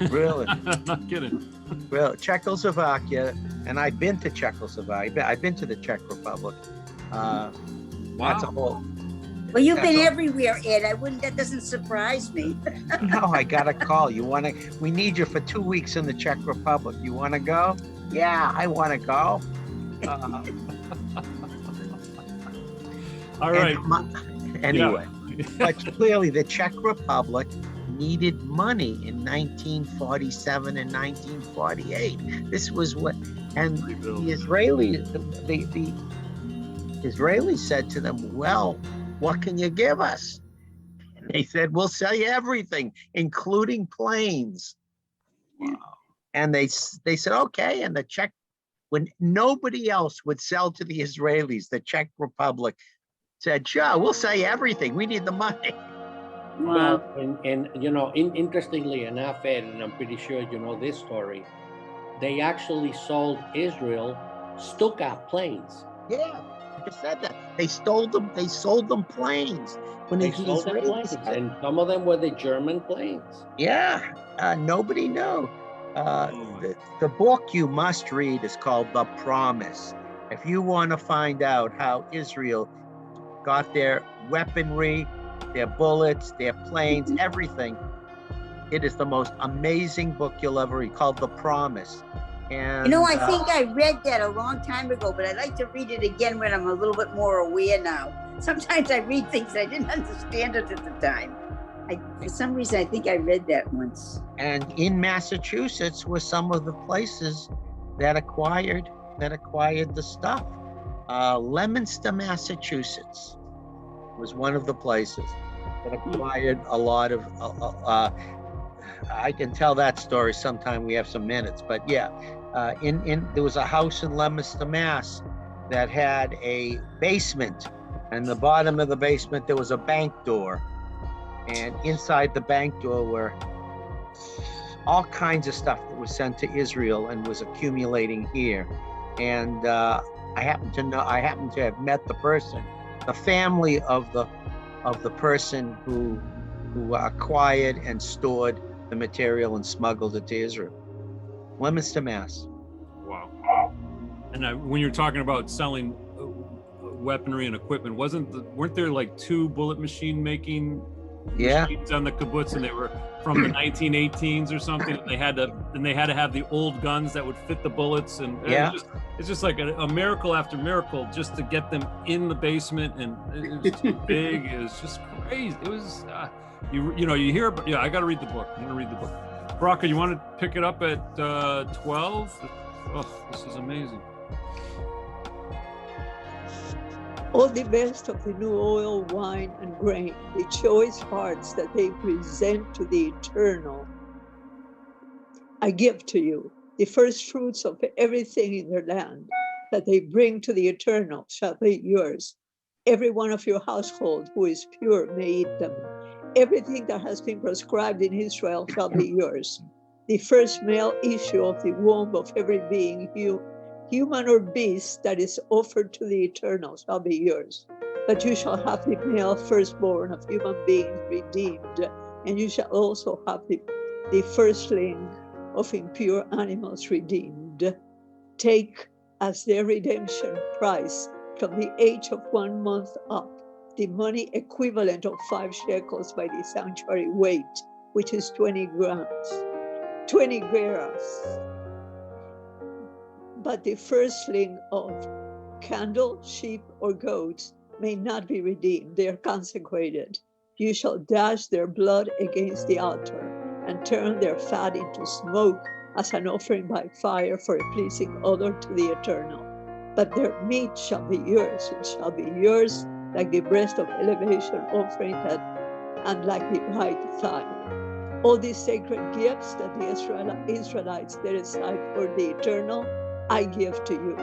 Really? I'm not kidding. Well, Czechoslovakia, and I've been to Czechoslovakia. I've been to the Czech Republic. That's a whole. Well, you've been everywhere, Ed. That doesn't surprise me. No, I got a call. We need you for 2 weeks in the Czech Republic. You want to go? Yeah, I want to go. All right. Anyway, but clearly the Czech Republic needed money in 1947 and 1948. This was what, and the Israelis said to them, well, what can you give us? And they said, we'll sell you everything, including planes. Wow. And they said, okay. And the Czech, when nobody else would sell to the Israelis, the Czech Republic said, sure, we'll sell you everything. We need the money. Well, interestingly enough, Ed, and I'm pretty sure you know this story, they actually sold Israel Stuka planes. Yeah. I said that they sold them planes when they sold them planes, and some of them were the German planes. Yeah, nobody knew. The book you must read is called The Promise. If you want to find out how Israel got their weaponry, their bullets, their planes, everything, it is the most amazing book you'll ever read, called The Promise. And, I think I read that a long time ago, but I'd like to read it again when I'm a little bit more aware now. Sometimes I read things I didn't understand it at the time. For some reason, I think I read that once. And in Massachusetts were some of the places that acquired the stuff. Leominster, Massachusetts was one of the places that acquired a lot of, I can tell that story sometime, we have some minutes, but yeah. There was a house in Leominster, Mass that had a basement, and the bottom of the basement there was a bank door, and inside the bank door were all kinds of stuff that was sent to Israel and was accumulating here. And I happen to have met the person, the family of the person who acquired and stored the material and smuggled it to Israel. Leominster, Mass. Wow. And when you're talking about selling weaponry and equipment, weren't there like 2 bullet machine making machines on the kibbutz, and they were from the 1918s or something, and they had to have the old guns that would fit the bullets, and it's just like a miracle after miracle just to get them in the basement, and it was just big. It was just crazy. It was you know, you hear about, yeah, I got to read the book. I'm going to read the book. Baraka, you want to pick it up at 12? Oh, this is amazing. All the best of the new oil, wine, and grain, the choice parts that they present to the Eternal, I give to you. The first fruits of everything in their land that they bring to the Eternal shall be yours. Every one of your household who is pure may eat them. Everything that has been prescribed in Israel shall be yours. The first male issue of the womb of every being, human or beast, that is offered to the Eternal shall be yours. But you shall have the male firstborn of human beings redeemed, and you shall also have the firstling of impure animals redeemed. Take as their redemption price from the age of 1 month up the money equivalent of 5 shekels by the sanctuary weight, which is 20 grams, 20 gerahs. But the firstling of cattle, sheep, or goats may not be redeemed. They are consecrated. You shall dash their blood against the altar and turn their fat into smoke as an offering by fire for a pleasing odor to the Eternal. But their meat shall be yours. It shall be yours like the breast of elevation offering and like the right thigh. All these sacred gifts that the Israelites set aside for the Eternal, I give to you,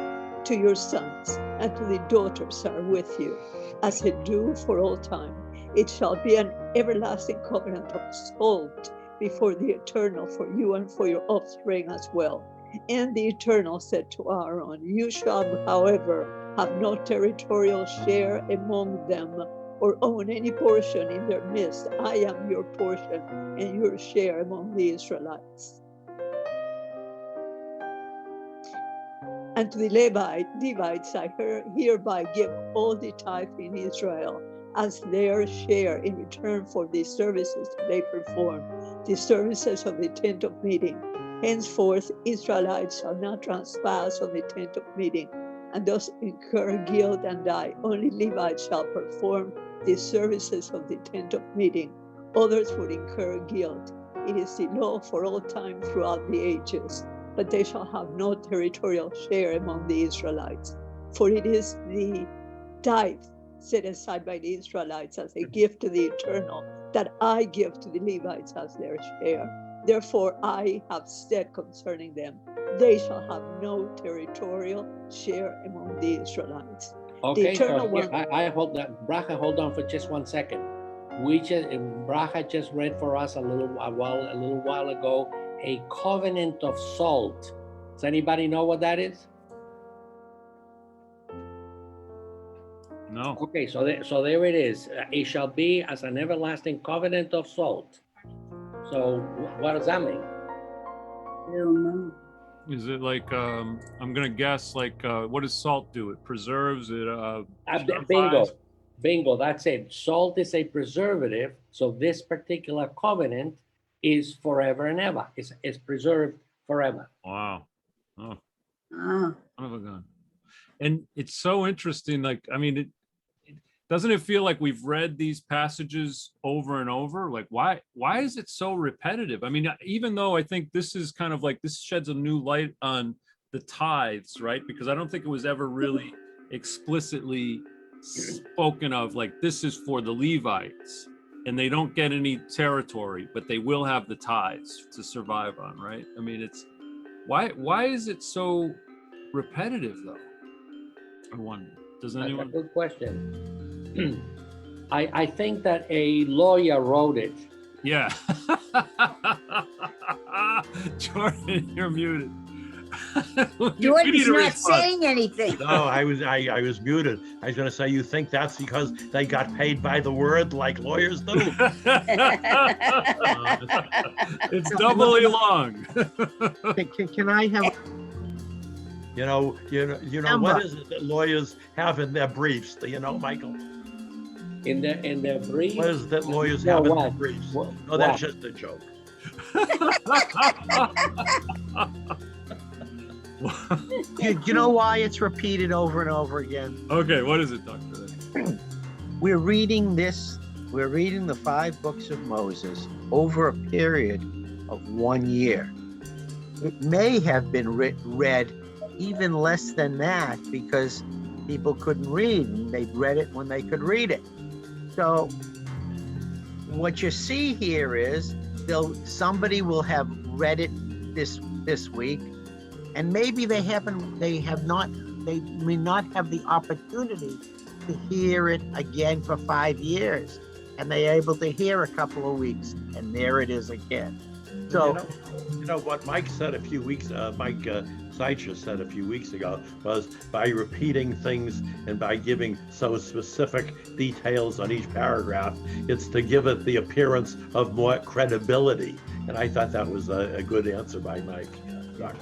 to your sons, and to the daughters that are with you, as a due for all time. It shall be an everlasting covenant of salt before the Eternal for you and for your offspring as well. And the Eternal said to Aaron, you shall, however, have no territorial share among them or own any portion in their midst. I am your portion and your share among the Israelites. And to the Levites I hereby give all the tithe in Israel as their share in return for the services they perform, the services of the tent of meeting. Henceforth, Israelites shall not trespass on the tent of meeting, and thus incur guilt and die. Only Levites shall perform the services of the tent of meeting. Others would incur guilt. It is the law for all time throughout the ages, but they shall have no territorial share among the Israelites. For it is the tithe set aside by the Israelites as a gift to the Eternal that I give to the Levites as their share. Therefore I have said concerning them, they shall have no territorial share among the Israelites. Okay, Eternal so One. I hold that. Bracha, hold on for just 1 second. Bracha just read for us a little while ago a covenant of salt. Does anybody know what that is? No. Okay, so there it is. It shall be as an everlasting covenant of salt. So what does that mean? I don't know. Is it like, I'm going to guess, like, what does salt do? It preserves, it purifies? Bingo, that's it. Salt is a preservative. So this particular covenant is forever and ever. It's preserved forever. Wow. Oh, Ah, son of a gun. And it's so interesting. Like, I mean, doesn't it feel like we've read these passages over and over? Like, why is it so repetitive? I mean, even though I think this is kind of like, this sheds a new light on the tithes, right? Because I don't think it was ever really explicitly spoken of, like, this is for the Levites and they don't get any territory, but they will have the tithes to survive on, right? I mean, it's, why is it so repetitive though? I wonder. Does anyone? That's a good question. I think that a lawyer wrote it. Yeah. Jordan, you're muted. Jordan's not saying anything. No, I was muted. I was going to say, you think that's because they got paid by the word like lawyers do? It's doubly long. Can I have? You know, what is it that lawyers have in their briefs? Do you know, Michael? In their briefs? What is it that lawyers have in their briefs? No, that's What? just a joke. You know why it's repeated over and over again? Okay, what is it, Doctor? We're reading this We're reading the 5 books of Moses over a period of 1 year. It may have been read even less than that because people couldn't read and they'd read it when they could read it. So what you see here is somebody will have read it this week, and maybe they may not have the opportunity to hear it again for 5 years, and they're able to hear a couple of weeks, and there it is again. So you know what Mike said a few weeks, Mike Seicher said a few weeks ago, was by repeating things and by giving so specific details on each paragraph, it's to give it the appearance of more credibility. And I thought that was a good answer by Mike. That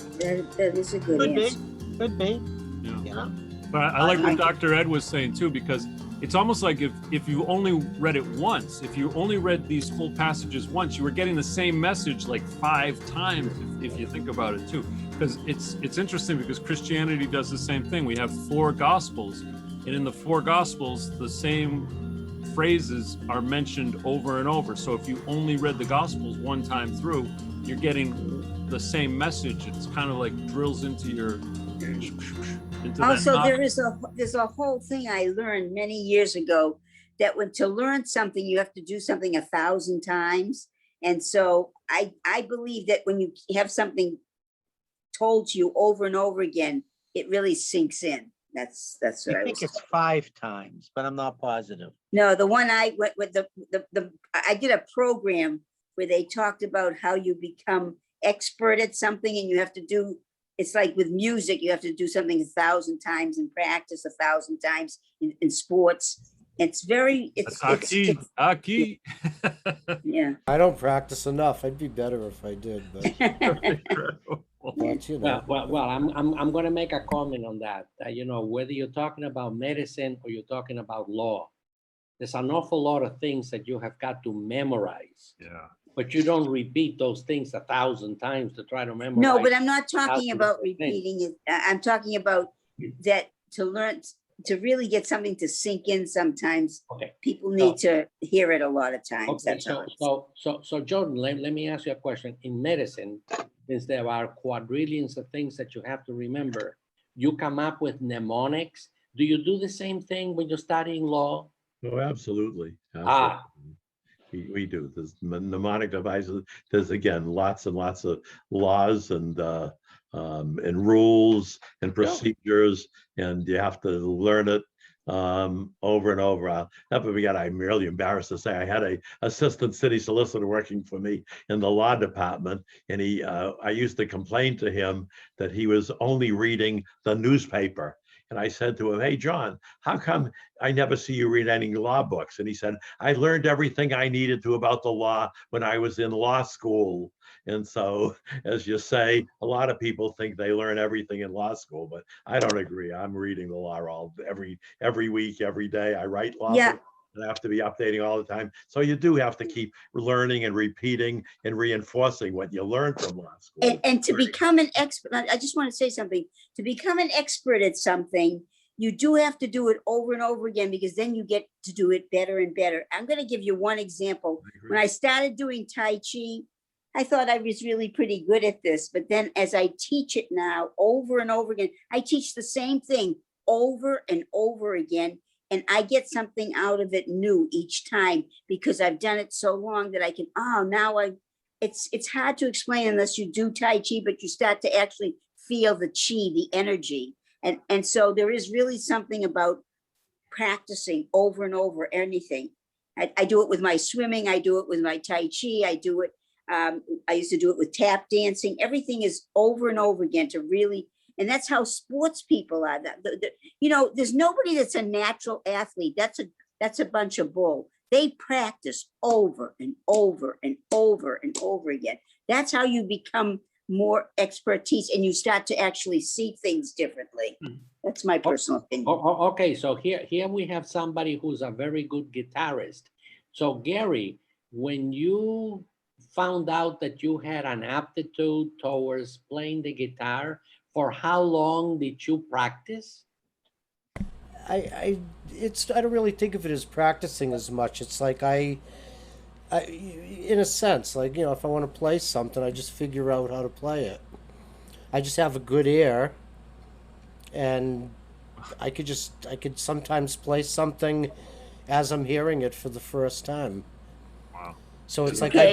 is a good answer. Could be. Yeah. You know? But I like what Dr. Ed was saying too, because it's almost like if you only read it once, if you only read these full passages once, you were getting the same message like 5 times if you think about it too. Because it's interesting because Christianity does the same thing. We have 4 gospels, and in the 4 gospels, the same phrases are mentioned over and over. So if you only read the gospels one time through, you're getting the same message. It's kind of like drills into your Also, there's a whole thing I learned many years ago that to learn something, you have to do something 1,000 times. And so I believe that when you have something told to you over and over again, it really sinks in. That's what I think it's 5 times, but I'm not positive. No, the one I went with I did a program where they talked about how you become expert at something, and you have to do. It's like with music, you have to do something 1,000 times and practice 1,000 times in sports. It's Aki. Yeah. I don't practice enough. I'd be better if I did, but you know. Well, I'm going to make a comment on that. You know, whether you're talking about medicine or you're talking about law, there's an awful lot of things that you have got to memorize. Yeah. But you don't repeat those things 1,000 times to try to memorize. No, but I'm not talking about repeating it. I'm talking about that to learn, to really get something to sink in sometimes. Okay. People need to hear it a lot of times. Okay, so Jordan, let me ask you a question. In medicine, since there are quadrillions of things that you have to remember, you come up with mnemonics. Do you do the same thing when you're studying law? Oh, absolutely. We do. There's mnemonic devices. There's again lots and lots of laws and rules and procedures, and you have to learn it over and over. I'm really embarrassed to say I had a assistant city solicitor working for me in the law department, and I used to complain to him that he was only reading the newspaper. And I said to him, "Hey, John, how come I never see you read any law books?" And he said, "I learned everything I needed to about the law when I was in law school." And so, as you say, a lot of people think they learn everything in law school, but I don't agree. I'm reading the law every week, every day. I write law books. And I have to be updating all the time. So you do have to keep learning and repeating and reinforcing what you learned from law school. And to become an expert, I just want to say something. To become an expert at something, you do have to do it over and over again, because then you get to do it better and better. I'm going to give you one example. When I started doing Tai Chi, I thought I was really pretty good at this. But then as I teach it now over and over again, I teach the same thing over and over again. And I get something out of it new each time, because I've done it so long that I can, it's hard to explain unless you do Tai Chi, but you start to actually feel the chi, the energy. And so there is really something about practicing over and over anything. I do it with my swimming. I do it with my Tai Chi. I do it. I used to do it with tap dancing. Everything is over and over again to really. And that's how sports people are. There's nobody that's a natural athlete. That's a bunch of bull. They practice over and over and over and over again. That's how you become more expertise, and you start to actually see things differently. That's my personal opinion. Okay, so here we have somebody who's a very good guitarist. So Gary, when you found out that you had an aptitude towards playing the guitar, for how long did you practice? I don't really think of it as practicing as much. It's like in a sense, like, if I want to play something, I just figure out how to play it. I just have a good ear, and I could sometimes play something as I'm hearing it for the first time. Wow. So it's like Okay,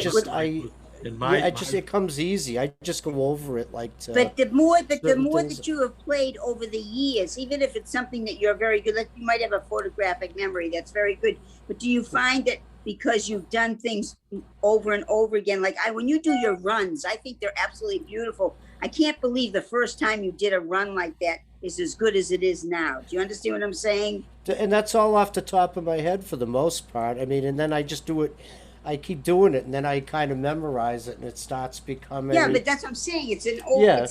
it comes easy. I just go over it like to. But the more certain things. that you have played over the years, even if it's something that you're very good, like you might have a photographic memory that's very good. But do you find that because you've done things over and over again, like when you do your runs, I think they're absolutely beautiful. I can't believe the first time you did a run like that is as good as it is now. Do you understand what I'm saying? And that's all off the top of my head for the most part. I mean, and then I just do it. I keep doing it, and then I kind of memorize it, and it starts becoming. Yeah, but that's what I'm saying. It's an old. Yeah.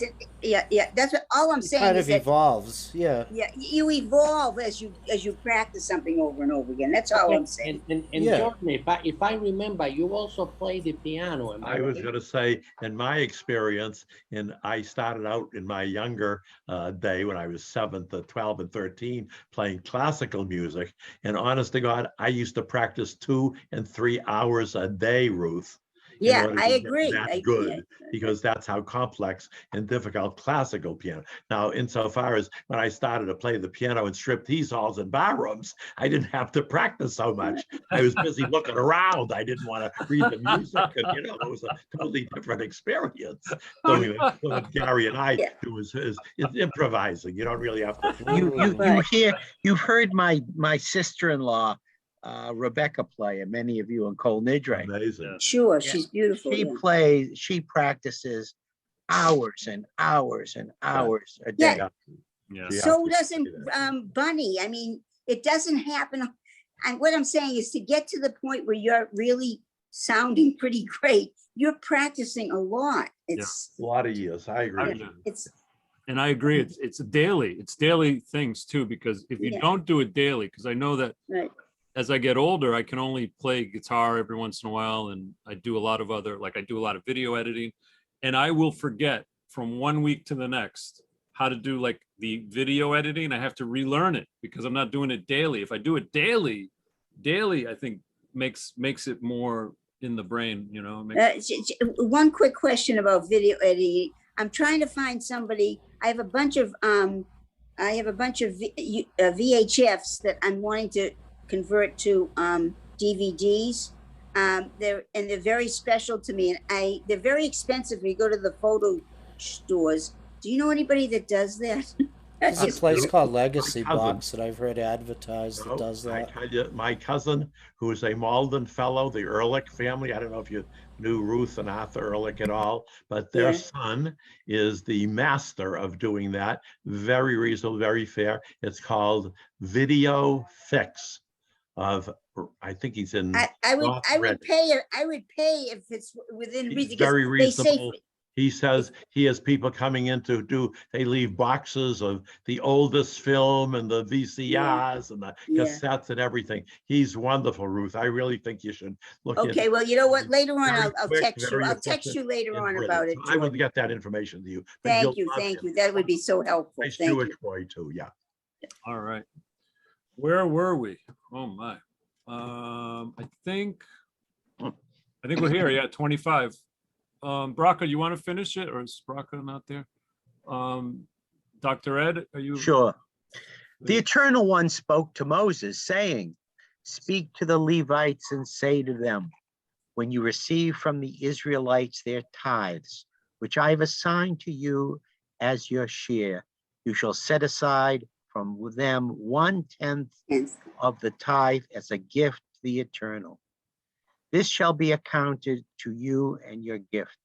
Yeah. That's what all I'm saying. Kind is of evolves. Yeah. Yeah, you evolve as you practice something over and over again. That's all I'm saying. And Yeah. Jordan, if I remember, you also play the piano. Am I was right? going to say, in my experience, and I started out in my younger day when I was 12 and 13, playing classical music. And honest to God, I used to practice 2 and 3 hours a day, Ruth. Yeah, I agree. That good, because that's how complex and difficult classical piano. Now, insofar as when I started to play the piano in striptease halls and barrooms, I didn't have to practice so much. I was busy looking around. I didn't want to read the music, and it was a totally different experience. So what Gary and I do is improvising. You don't really have to. You've heard my sister-in-law. Rebecca play, and many of you in Kol Nidre. Amazing. Sure, she's beautiful. She practices hours and hours and hours a day. Yeah. So doesn't Bunny. I mean, it doesn't happen. And what I'm saying is, to get to the point where you're really sounding pretty great, you're practicing a lot. It's a lot of years. I agree. And I agree. It's daily things too, because if you don't do it daily, because I know that as I get older, I can only play guitar every once in a while, and I do a lot of video editing, and I will forget from one week to the next how to do like the video editing. I have to relearn it because I'm not doing it daily. If I do it daily, I think makes it more in the brain, one quick question about video editing. I'm trying to find somebody. I have a bunch of VHFs that I'm wanting to convert to DVDs. They're very special to me, and they're very expensive when you go to the photo stores. Do you know anybody that does that? There's a place called Legacy Box that I've heard advertised that does that. I tell you, my cousin, who is a Malden fellow, the Ehrlich family. I don't know if you knew Ruth and Arthur Ehrlich at all, but their son is the master of doing that. Very reasonable, very fair. It's called Video Fix. I think he's in. I would pay if it's within reason. Very reasonable. He says he has people coming in they leave boxes of the oldest film and the VCRs and the cassettes and everything. He's wonderful, Ruth. I really think you should look into it. Okay, well, you know what? Later on, I'll text you. I'll text you later on about it. I will get that information to you. Thank you. That would be so helpful. Nice Jewish boy too, yeah. All right. Where were we? Oh my. I think we're here. Yeah, 25. Braca, you want to finish it, or is Braca not there? Dr. Ed, are you? Sure. The Eternal One spoke to Moses, saying, "Speak to the Levites and say to them, when you receive from the Israelites their tithes, which I have assigned to you as your share, you shall set aside from them 1/10 of the tithe as a gift to the Eternal. This shall be accounted to you and your gift.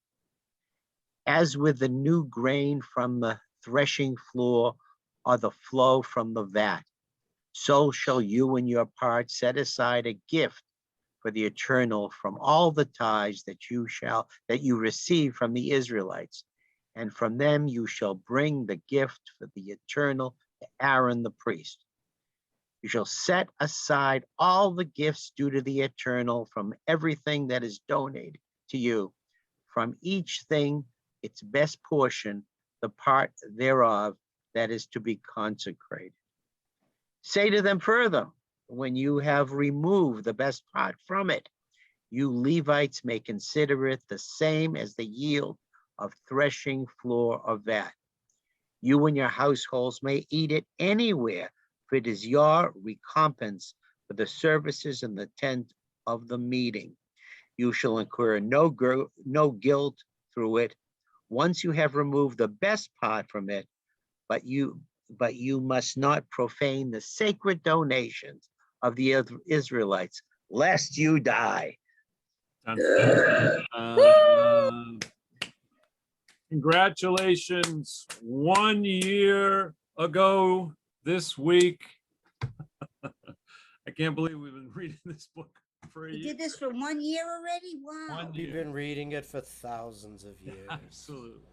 As with the new grain from the threshing floor or the flow from the vat, so shall you and your part set aside a gift for the Eternal from all the tithes that you receive from the Israelites, and from them you shall bring the gift for the Eternal to Aaron the priest. You shall set aside all the gifts due to the Eternal from everything that is donated to you, from each thing its best portion, the part thereof that is to be consecrated. Say to them further, when you have removed the best part from it, you Levites may consider it the same as the yield of threshing floor or vat. You and your households may eat it anywhere, for it is your recompense for the services in the tent of the meeting. You shall incur no guilt through it, once you have removed the best part from it, but you must not profane the sacred donations of the Israelites, lest you die. Dun, dun, dun. Congratulations. 1 year ago this week. I can't believe we've been reading this book for a You year. did this for 1 year already? Wow. One We've year. been reading it for thousands of years. Absolutely.